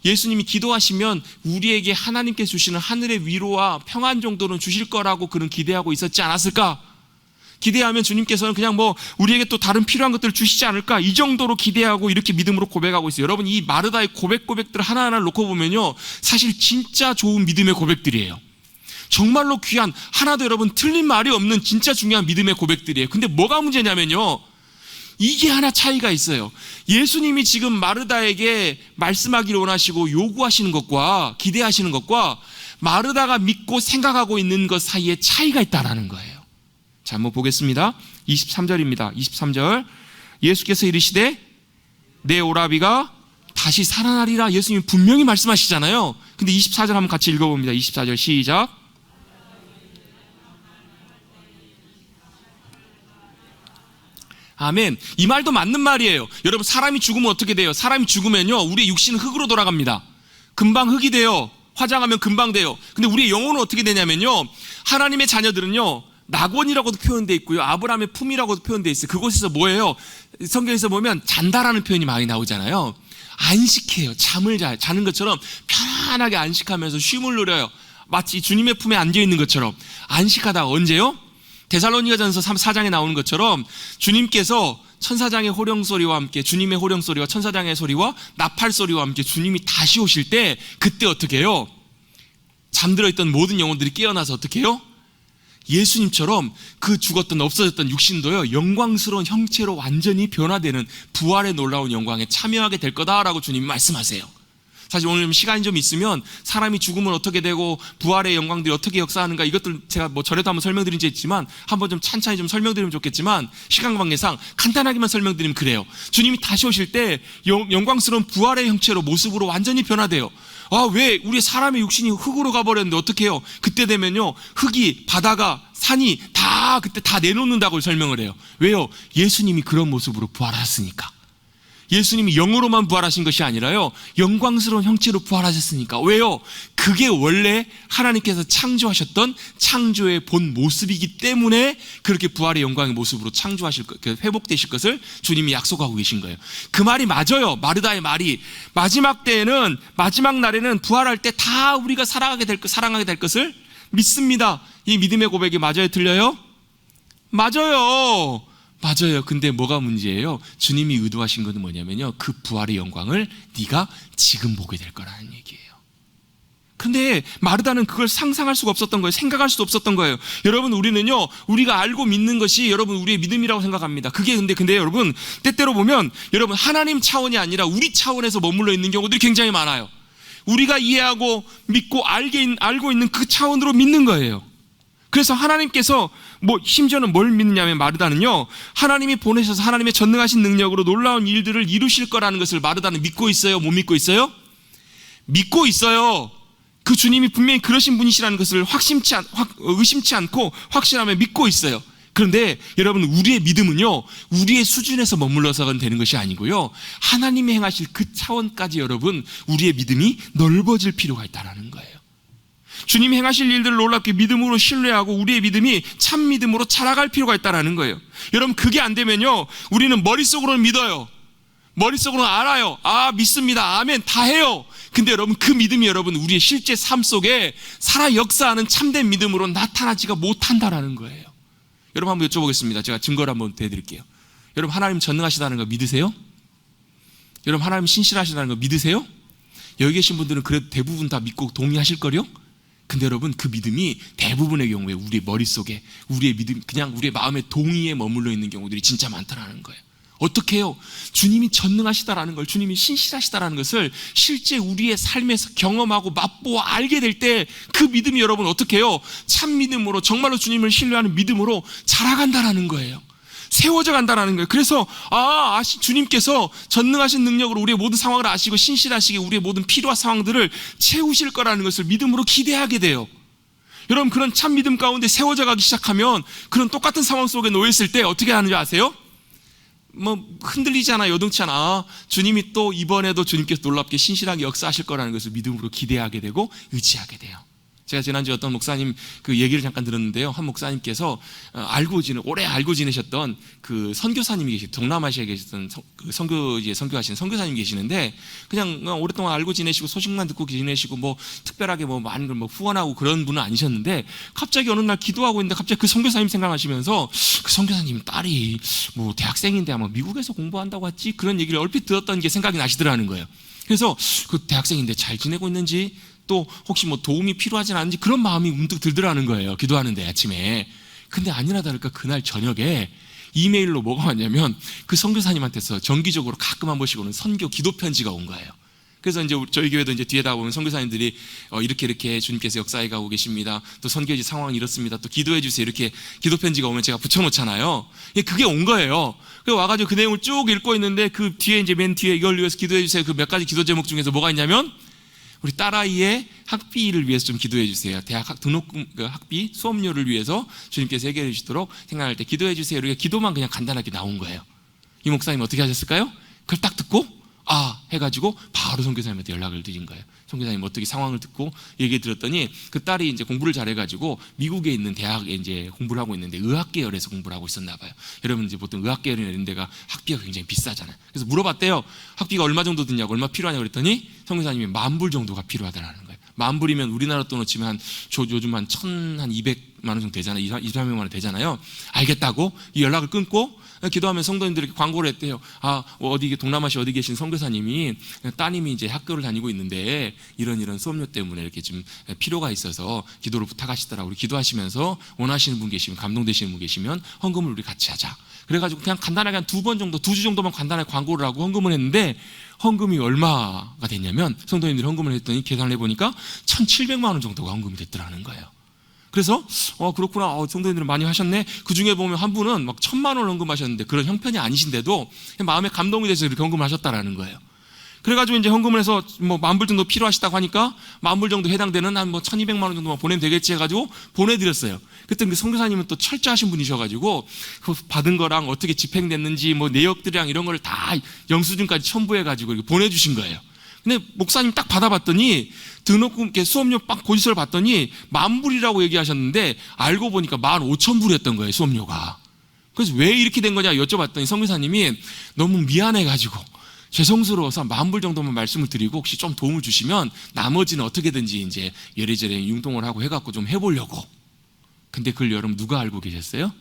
예수님이 기도하시면 우리에게 하나님께 주시는 하늘의 위로와 평안 정도는 주실 거라고 그는 기대하고 있었지 않았을까? 기대하면 주님께서는 그냥 우리에게 또 다른 필요한 것들을 주시지 않을까? 이 정도로 기대하고 이렇게 믿음으로 고백하고 있어요. 여러분, 이 마르다의 고백들 하나하나 놓고 보면요, 사실 진짜 좋은 믿음의 고백들이에요. 정말로 귀한, 하나도 여러분 틀린 말이 없는 진짜 중요한 믿음의 고백들이에요. 근데 뭐가 문제냐면요, 이게 하나 차이가 있어요. 예수님이 지금 마르다에게 말씀하기를 원하시고 요구하시는 것과 기대하시는 것과 마르다가 믿고 생각하고 있는 것 사이에 차이가 있다라는 거예요. 자, 한번 보겠습니다. 23절입니다. 23절. 예수께서 이르시되 내 오라비가 다시 살아나리라. 예수님이 분명히 말씀하시잖아요. 근데 24절 한번 같이 읽어봅니다. 24절 시작. 아멘. 이 말도 맞는 말이에요. 여러분, 사람이 죽으면 어떻게 돼요? 사람이 죽으면요, 우리의 육신은 흙으로 돌아갑니다. 금방 흙이 돼요. 화장하면 금방 돼요. 근데 우리의 영혼은 어떻게 되냐면요, 하나님의 자녀들은요, 낙원이라고도 표현되어 있고요, 아브라함의 품이라고도 표현되어 있어요. 그곳에서 뭐예요? 성경에서 보면 잔다라는 표현이 많이 나오잖아요. 안식해요. 잠을 자는 것처럼 편안하게 안식하면서 쉼을 누려요. 마치 주님의 품에 앉아있는 것처럼 안식하다가 언제요? 데살로니가전서 4장에 나오는 것처럼 주님께서 천사장의 호령소리와 함께, 주님의 호령소리와 천사장의 소리와 나팔소리와 함께 주님이 다시 오실 때, 그때 어떻게 해요? 잠들어 있던 모든 영혼들이 깨어나서 어떻게 해요? 예수님처럼 그 죽었던 없어졌던 육신도요, 영광스러운 형체로 완전히 변화되는 부활의 놀라운 영광에 참여하게 될 거다라고 주님이 말씀하세요. 사실 오늘 시간이 좀 있으면 사람이 죽으면 어떻게 되고 부활의 영광들이 어떻게 역사하는가, 이것들 제가 전에도 한번 설명드린 적 있지만 한번 좀 찬찬히 좀 설명드리면 좋겠지만, 시간 관계상 간단하게만 설명드리면 그래요. 주님이 다시 오실 때 영광스러운 부활의 형체로, 모습으로 완전히 변화돼요. 왜 우리 사람의 육신이 흙으로 가버렸는데 어떻게 해요? 그때 되면요, 흙이, 바다가, 산이 그때 다 내놓는다고 설명을 해요. 왜요? 예수님이 그런 모습으로 부활하셨으니까. 예수님이 영으로만 부활하신 것이 아니라요, 영광스러운 형체로 부활하셨으니까. 왜요? 그게 원래 하나님께서 창조하셨던 창조의 본 모습이기 때문에 그렇게 부활의 영광의 모습으로 창조하실 것, 회복되실 것을 주님이 약속하고 계신 거예요. 그 말이 맞아요. 마르다의 말이. 마지막 때에는, 마지막 날에는 부활할 때 다 우리가 사랑하게 될 것을 믿습니다. 이 믿음의 고백이 맞아요, 틀려요? 맞아요. 근데 뭐가 문제예요? 주님이 의도하신 것은 뭐냐면요, 그 부활의 영광을 네가 지금 보게 될 거라는 얘기예요. 근데 마르다는 그걸 상상할 수가 없었던 거예요. 생각할 수도 없었던 거예요. 여러분, 우리는요, 우리가 알고 믿는 것이 여러분 우리의 믿음이라고 생각합니다. 그게 근데 여러분, 때때로 보면 여러분, 하나님 차원이 아니라 우리 차원에서 머물러 있는 경우들이 굉장히 많아요. 우리가 이해하고 믿고 알고 있는 그 차원으로 믿는 거예요. 그래서 하나님께서 심지어는 뭘 믿느냐면, 마르다는요, 하나님이 보내셔서 하나님의 전능하신 능력으로 놀라운 일들을 이루실 거라는 것을 마르다는 믿고 있어요? 못 믿고 있어요? 믿고 있어요. 그 주님이 분명히 그러신 분이시라는 것을 의심치 않고 확실하며 믿고 있어요. 그런데 여러분, 우리의 믿음은요, 우리의 수준에서 머물러서는 되는 것이 아니고요, 하나님이 행하실 그 차원까지 여러분, 우리의 믿음이 넓어질 필요가 있다는 거예요. 주님이 행하실 일들을 놀랍게 믿음으로 신뢰하고 우리의 믿음이 참 믿음으로 자라갈 필요가 있다는 거예요. 여러분, 그게 안 되면요, 우리는 머릿속으로는 믿어요. 머릿속으로는 알아요. 믿습니다. 아멘. 다 해요. 근데 여러분, 그 믿음이 여러분 우리의 실제 삶 속에 살아 역사하는 참된 믿음으로 나타나지가 못한다라는 거예요. 여러분, 한번 여쭤보겠습니다. 제가 증거를 한번 대드릴게요. 여러분, 하나님 전능하시다는 거 믿으세요? 여러분, 하나님 신실하시다는 거 믿으세요? 여기 계신 분들은 그래도 대부분 다 믿고 동의하실걸요? 근데 여러분, 그 믿음이 대부분의 경우에 우리 머릿속에, 우리의 믿음, 그냥 우리의 마음의 동의에 머물러 있는 경우들이 진짜 많다라는 거예요. 어떻게 해요? 주님이 전능하시다라는 걸, 주님이 신실하시다라는 것을 실제 우리의 삶에서 경험하고 맛보아 알게 될 때 그 믿음이 여러분 어떻게 해요? 참 믿음으로, 정말로 주님을 신뢰하는 믿음으로 자라간다라는 거예요. 세워져 간다라는 거예요. 그래서 주님께서 전능하신 능력으로 우리의 모든 상황을 아시고 신실하시게 우리의 모든 필요한 상황들을 채우실 거라는 것을 믿음으로 기대하게 돼요. 여러분, 그런 참 믿음 가운데 세워져 가기 시작하면 그런 똑같은 상황 속에 놓였을 때 어떻게 하는지 아세요? 흔들리지 않아, 요동치 않아. 주님이 또 이번에도 주님께서 놀랍게 신실하게 역사하실 거라는 것을 믿음으로 기대하게 되고 의지하게 돼요. 제가 지난주에 어떤 목사님 그 얘기를 잠깐 들었는데요. 한 목사님께서 오래 알고 지내셨던 그 선교사님이 동남아시아에 계셨던 그 선교하시는 선교사님이 계시는데 그냥 오랫동안 알고 지내시고 소식만 듣고 지내시고 특별하게 많은 걸 후원하고 그런 분은 아니셨는데 갑자기 어느 날 기도하고 있는데 갑자기 그 선교사님 생각하시면서 그 선교사님 딸이 대학생인데 아마 미국에서 공부한다고 했지, 그런 얘기를 얼핏 들었던 게 생각이 나시더라는 거예요. 그래서 그 대학생인데 잘 지내고 있는지, 또 혹시 도움이 필요하진 않은지 그런 마음이 문득 들더라는 거예요. 기도하는데 아침에. 근데 아니나 다를까 그날 저녁에 이메일로 뭐가 왔냐면 그 선교사님한테서 정기적으로 가끔 한 번씩 오는 선교 기도 편지가 온 거예요. 그래서 이제 저희 교회도 이제 뒤에다 보면 선교사님들이 이렇게 주님께서 역사해 가고 계십니다. 또 선교지 상황이 이렇습니다. 또 기도해 주세요. 이렇게 기도 편지가 오면 제가 붙여놓잖아요. 그게 온 거예요. 그래서 와가지고 그 내용을 쭉 읽고 있는데 그 뒤에 이제 맨 뒤에 이걸 위해서 기도해 주세요. 그 몇 가지 기도 제목 중에서 뭐가 있냐면 우리 딸아이의 학비를 위해서 좀 기도해 주세요. 대학 등록금 학비 수업료를 위해서 주님께서 해결해 주시도록 생각할 때 기도해 주세요. 이렇게 기도만 그냥 간단하게 나온 거예요. 이 목사님 어떻게 하셨을까요? 그걸 딱 듣고 해가지고 바로 선교사님한테 연락을 드린 거예요. 선교사님 어떻게 상황을 듣고 얘기 들었더니 그 딸이 이제 공부를 잘해가지고 미국에 있는 대학에 이제 공부를 하고 있는데 의학 계열에서 공부를 하고 있었나 봐요. 여러분 이제 보통 의학 계열이나 이런 데가 학비가 굉장히 비싸잖아요. 그래서 물어봤대요. 학비가 얼마 정도 드냐고, 얼마 필요하냐고 그랬더니 선교사님이 10,000불 정도가 필요하다는 거예요. 10,000불이면 우리나라 돈으로 치면 요즘 한 200만 원 정도 되잖아요. 200만 원 되잖아요. 알겠다고 이 연락을 끊고 기도하면 성도님들에게 광고를 했대요. 어디 동남아시아 어디 계신 선교사님이 따님이 이제 학교를 다니고 있는데 이런 수업료 때문에 이렇게 좀 필요가 있어서 기도를 부탁하시더라고. 우리 기도하시면서 원하시는 분 계시면, 감동되시는 분 계시면 헌금을 우리 같이 하자. 그래가지고 그냥 간단하게 한 2번 정도, 2주 정도만 간단하게 광고를 하고 헌금을 했는데 헌금이 얼마가 됐냐면 성도님들이 헌금을 했더니 계산을 해보니까 1,700만 원 정도가 헌금이 됐더라는 거예요. 그래서 그렇구나, 성도님들은 많이 하셨네. 그 중에 보면 한 분은 막 1,000만 원 헌금하셨는데 그런 형편이 아니신데도 마음에 감동이 돼서 이렇게 헌금을 하셨다라는 거예요. 그래가지고 이제 헌금을 해서 10,000불 정도 필요하시다고 하니까 10,000불 정도 해당되는 한 1,200만 원 정도만 보내면 되겠지 해가지고 보내드렸어요. 그때 그 선교사님은 또 철저하신 분이셔가지고 그 받은 거랑 어떻게 집행됐는지 내역들이랑 이런 걸 다 영수증까지 첨부해가지고 이렇게 보내주신 거예요. 근데 목사님 딱 받아봤더니 등록금 수업료 고지서를 봤더니 10,000불이라고 얘기하셨는데 알고 보니까 15,000불이었던 거예요, 수업료가. 그래서 왜 이렇게 된 거냐 여쭤봤더니 선교사님이 너무 미안해가지고 죄송스러워서 10,000불 정도만 말씀을 드리고 혹시 좀 도움을 주시면 나머지는 어떻게든지 이제 예리저리 융통을 하고 해갖고 좀 해보려고. 근데 그걸 여러분 누가 알고 계셨어요?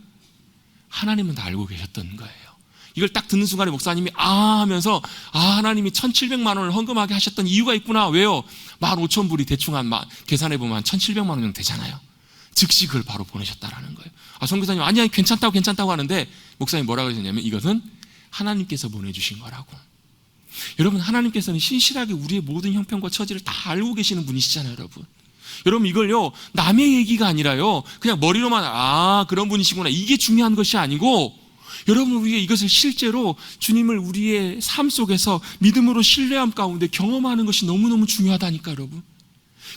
하나님은 다 알고 계셨던 거예요. 이걸 딱 듣는 순간에 목사님이 하면서 하나님이 1,700만 원을 헌금하게 하셨던 이유가 있구나. 왜요? 15,000불이 대충 계산해보면 한 1,700만 원 정도 되잖아요. 즉시 그걸 바로 보내셨다라는 거예요. 선교사님 아니 괜찮다고 하는데 목사님이 뭐라고 하셨냐면 이것은 하나님께서 보내주신 거라고. 여러분, 하나님께서는 신실하게 우리의 모든 형편과 처지를 다 알고 계시는 분이시잖아요, 여러분. 여러분, 이걸요 남의 얘기가 아니라요 그냥 머리로만 그런 분이시구나 이게 중요한 것이 아니고, 여러분 우리가 이것을 실제로 주님을 우리의 삶 속에서 믿음으로 신뢰함 가운데 경험하는 것이 너무너무 중요하다니까 여러분.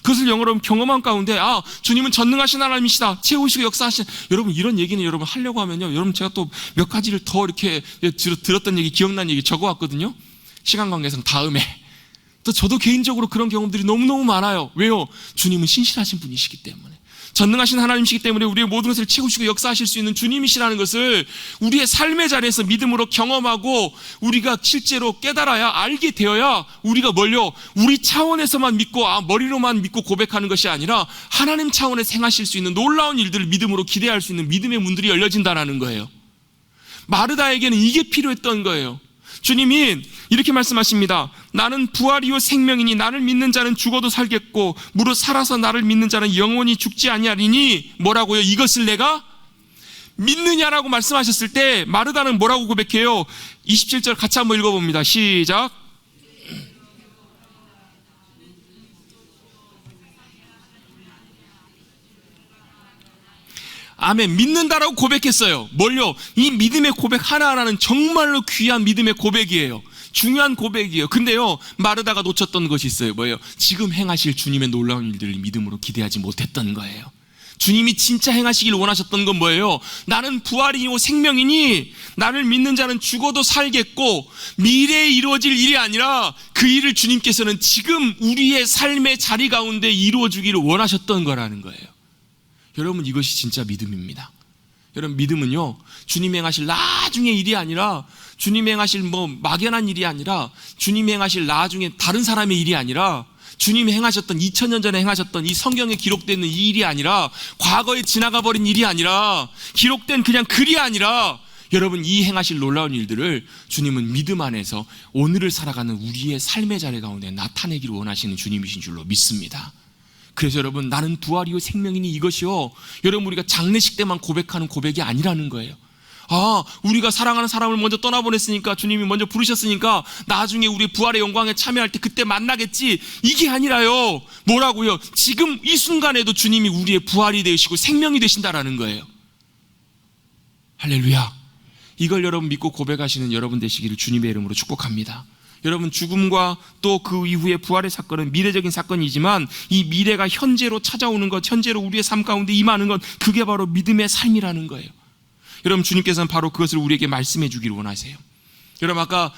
그것을 영어로 경험한 가운데 주님은 전능하신 하나님이시다, 채우시고 역사하신. 여러분 이런 얘기는 여러분 하려고 하면요, 여러분 제가 또 몇 가지를 더 이렇게 들었던 얘기, 기억난 얘기 적어왔거든요. 시간 관계상 다음에. 또 저도 개인적으로 그런 경험들이 너무너무 많아요. 왜요? 주님은 신실하신 분이시기 때문에, 전능하신 하나님이시기 때문에 우리의 모든 것을 채우시고 역사하실 수 있는 주님이시라는 것을 우리의 삶의 자리에서 믿음으로 경험하고 우리가 실제로 깨달아야, 알게 되어야 우리가 우리 차원에서만 믿고 머리로만 믿고 고백하는 것이 아니라 하나님 차원에서 행하실 수 있는 놀라운 일들을 믿음으로 기대할 수 있는 믿음의 문들이 열려진다는 거예요. 마르다에게는 이게 필요했던 거예요. 주님이 이렇게 말씀하십니다. 나는 부활이요 생명이니 나를 믿는 자는 죽어도 살겠고 무릇 살아서 나를 믿는 자는 영원히 죽지 아니하리니 뭐라고요? 이것을 내가 믿느냐라고 말씀하셨을 때 마르다는 뭐라고 고백해요? 27절 같이 한번 읽어봅니다. 시작. 아멘. 믿는다라고 고백했어요. 뭘요? 이 믿음의 고백 하나하나는 정말로 귀한 믿음의 고백이에요. 중요한 고백이에요. 근데요, 마르다가 놓쳤던 것이 있어요. 뭐예요? 지금 행하실 주님의 놀라운 일들을 믿음으로 기대하지 못했던 거예요. 주님이 진짜 행하시길 원하셨던 건 뭐예요? 나는 부활이요 생명이니 나를 믿는 자는 죽어도 살겠고, 미래에 이루어질 일이 아니라 그 일을 주님께서는 지금 우리의 삶의 자리 가운데 이루어 주기를 원하셨던 거라는 거예요. 여러분, 이것이 진짜 믿음입니다. 여러분, 믿음은요, 주님 행하실 나중의 일이 아니라, 주님 행하실 막연한 일이 아니라, 주님 행하실 나중에 다른 사람의 일이 아니라, 주님이 행하셨던 2000년 전에 행하셨던 이 성경에 기록되어 있는 이 일이 아니라, 과거에 지나가 버린 일이 아니라, 기록된 그냥 글이 아니라, 여러분, 이 행하실 놀라운 일들을 주님은 믿음 안에서 오늘을 살아가는 우리의 삶의 자리 가운데 나타내기를 원하시는 주님이신 줄로 믿습니다. 그래서 여러분, 나는 부활이요 생명이니 이것이요, 여러분, 우리가 장례식 때만 고백하는 고백이 아니라는 거예요. 우리가 사랑하는 사람을 먼저 떠나보냈으니까, 주님이 먼저 부르셨으니까 나중에 우리 부활의 영광에 참여할 때 그때 만나겠지, 이게 아니라요. 뭐라고요? 지금 이 순간에도 주님이 우리의 부활이 되시고 생명이 되신다라는 거예요. 할렐루야. 이걸 여러분 믿고 고백하시는 여러분 되시기를 주님의 이름으로 축복합니다. 여러분, 죽음과 또 그 이후의 부활의 사건은 미래적인 사건이지만, 이 미래가 현재로 찾아오는 것, 현재로 우리의 삶 가운데 임하는 것, 그게 바로 믿음의 삶이라는 거예요. 여러분, 주님께서는 바로 그것을 우리에게 말씀해 주기를 원하세요. 여러분, 아까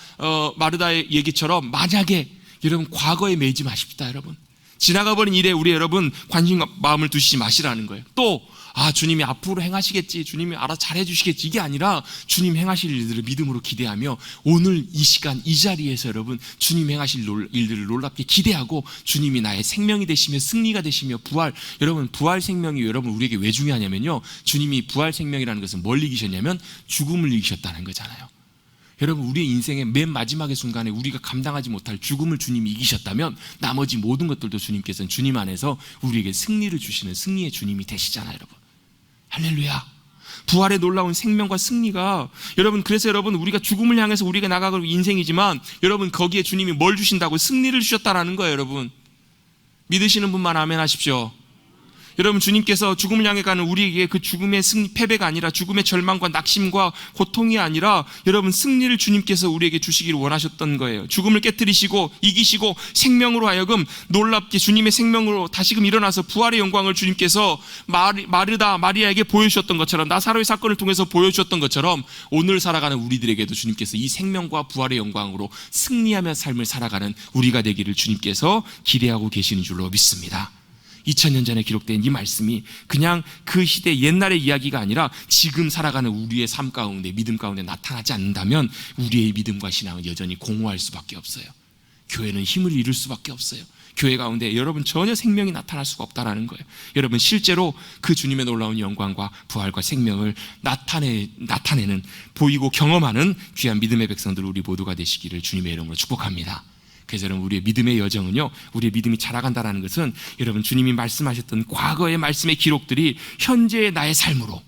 마르다의 얘기처럼 만약에 여러분 과거에 매이지 마십시다. 여러분, 지나가버린 일에 우리 여러분 관심 마음을 두시지 마시라는 거예요. 또 주님이 앞으로 행하시겠지, 주님이 알아서 잘해주시겠지, 이게 아니라 주님 행하실 일들을 믿음으로 기대하며, 오늘 이 시간 이 자리에서 여러분 주님 행하실 일들을 놀랍게 기대하고, 주님이 나의 생명이 되시며 승리가 되시며 부활, 여러분 부활 생명이 여러분 우리에게 왜 중요하냐면요, 주님이 부활 생명이라는 것은 뭘 이기셨냐면 죽음을 이기셨다는 거잖아요. 여러분, 우리의 인생의 맨 마지막의 순간에 우리가 감당하지 못할 죽음을 주님이 이기셨다면 나머지 모든 것들도 주님께서는 주님 안에서 우리에게 승리를 주시는 승리의 주님이 되시잖아요. 여러분, 할렐루야. 부활의 놀라운 생명과 승리가, 여러분, 그래서 여러분 우리가 죽음을 향해서 우리가 나가고 인생이지만, 여러분 거기에 주님이 뭘 주신다고? 승리를 주셨다라는 거예요. 여러분, 믿으시는 분만 아멘 하십시오. 여러분, 주님께서 죽음을 향해 가는 우리에게 그 죽음의 승리, 패배가 아니라, 죽음의 절망과 낙심과 고통이 아니라, 여러분 승리를 주님께서 우리에게 주시기를 원하셨던 거예요. 죽음을 깨뜨리시고 이기시고 생명으로 하여금 놀랍게 주님의 생명으로 다시금 일어나서 부활의 영광을 주님께서 마리아에게 보여주셨던 것처럼, 나사로의 사건을 통해서 보여주셨던 것처럼, 오늘 살아가는 우리들에게도 주님께서 이 생명과 부활의 영광으로 승리하며 삶을 살아가는 우리가 되기를 주님께서 기대하고 계시는 줄로 믿습니다. 2000년 전에 기록된 이 말씀이 그냥 그 시대 옛날의 이야기가 아니라 지금 살아가는 우리의 삶 가운데, 믿음 가운데 나타나지 않는다면 우리의 믿음과 신앙은 여전히 공허할 수밖에 없어요. 교회는 힘을 잃을 수밖에 없어요. 교회 가운데 여러분 전혀 생명이 나타날 수가 없다는 거예요. 여러분, 실제로 그 주님의 놀라운 영광과 부활과 생명을 나타내는, 보이고 경험하는 귀한 믿음의 백성들 우리 모두가 되시기를 주님의 이름으로 축복합니다. 그래서 여러분, 우리의 믿음의 여정은요, 우리의 믿음이 자라간다는 것은 여러분 주님이 말씀하셨던 과거의 말씀의 기록들이 현재의 나의 삶으로,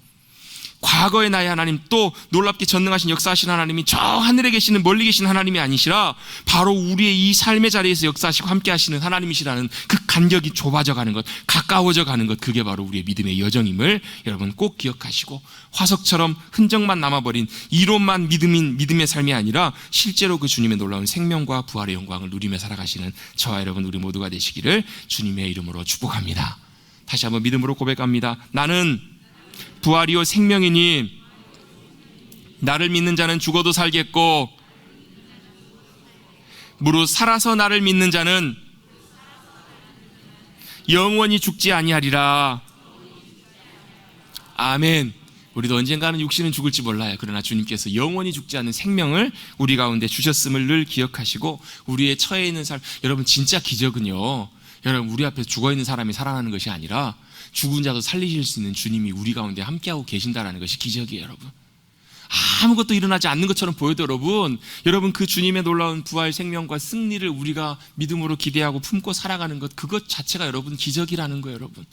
과거의 나의 하나님, 또 놀랍게 전능하신 역사하신 하나님이 저 하늘에 계시는 멀리 계신 하나님이 아니시라 바로 우리의 이 삶의 자리에서 역사하시고 함께 하시는 하나님이시라는 그 간격이 좁아져 가는 것, 가까워져 가는 것, 그게 바로 우리의 믿음의 여정임을 여러분 꼭 기억하시고, 화석처럼 흔적만 남아버린 이론만 믿음의 삶이 아니라 실제로 그 주님의 놀라운 생명과 부활의 영광을 누리며 살아가시는 저와 여러분 우리 모두가 되시기를 주님의 이름으로 축복합니다. 다시 한번 믿음으로 고백합니다. 나는 부활이요 생명이니 나를 믿는 자는 죽어도 살겠고, 무릇 살아서 나를 믿는 자는 영원히 죽지 아니하리라. 아멘. 우리도 언젠가는 육신은 죽을지 몰라요. 그러나 주님께서 영원히 죽지 않는 생명을 우리 가운데 주셨음을 늘 기억하시고, 우리의 처해 있는 삶, 여러분 진짜 기적은요, 여러분 우리 앞에 죽어있는 사람이 살아나는 것이 아니라 죽은 자도 살리실 수 있는 주님이 우리 가운데 함께하고 계신다는 것이 기적이에요. 여러분, 아무것도 일어나지 않는 것처럼 보여도 여러분 그 주님의 놀라운 부활 생명과 승리를 우리가 믿음으로 기대하고 품고 살아가는 것, 그것 자체가 여러분 기적이라는 거예요. 여러분,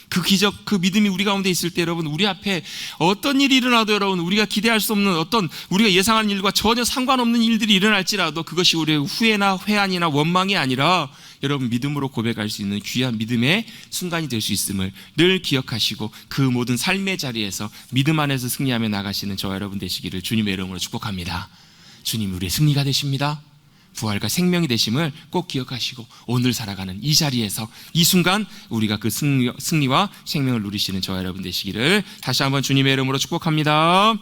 그 기적, 그 믿음이 우리 가운데 있을 때 여러분, 우리 앞에 어떤 일이 일어나도 여러분, 우리가 기대할 수 없는 어떤 우리가 예상하는 일과 전혀 상관없는 일들이 일어날지라도 그것이 우리의 후회나 회한이나 원망이 아니라 여러분, 믿음으로 고백할 수 있는 귀한 믿음의 순간이 될 수 있음을 늘 기억하시고 그 모든 삶의 자리에서 믿음 안에서 승리하며 나가시는 저와 여러분 되시기를 주님의 이름으로 축복합니다. 주님, 우리의 승리가 되십니다. 부활과 생명이 되심을 꼭 기억하시고 오늘 살아가는 이 자리에서 이 순간 우리가 그 승리와 생명을 누리시는 저와 여러분 되시기를 다시 한번 주님의 이름으로 축복합니다.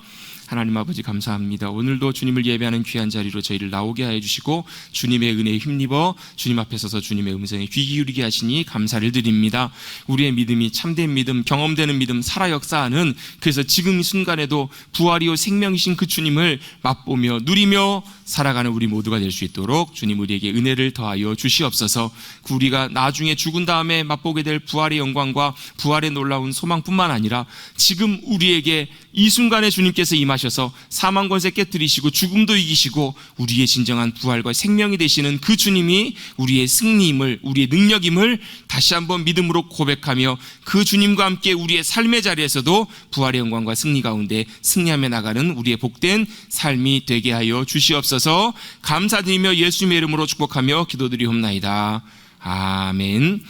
하나님 아버지 감사합니다. 오늘도 주님을 예배하는 귀한 자리로 저희를 나오게 하여 주시고 주님의 은혜에 힘입어 주님 앞에 서서 주님의 음성에 귀 기울이게 하시니 감사를 드립니다. 우리의 믿음이 참된 믿음, 경험되는 믿음, 살아 역사하는, 그래서 지금 이 순간에도 부활이요 생명이신 그 주님을 맛보며 누리며 살아가는 우리 모두가 될 수 있도록 주님 우리에게 은혜를 더하여 주시옵소서. 우리가 나중에 죽은 다음에 맛보게 될 부활의 영광과 부활의 놀라운 소망뿐만 아니라 지금 우리에게 이 순간에 주님께서 임하셔서 사망 권세 깨뜨리시고 죽음도 이기시고 우리의 진정한 부활과 생명이 되시는 그 주님이 우리의 승리임을, 우리의 능력임을 다시 한번 믿음으로 고백하며 그 주님과 함께 우리의 삶의 자리에서도 부활의 영광과 승리 가운데 승리하며 나가는 우리의 복된 삶이 되게 하여 주시옵소서. 감사드리며 예수님의 이름으로 축복하며 기도드리옵나이다. 아멘.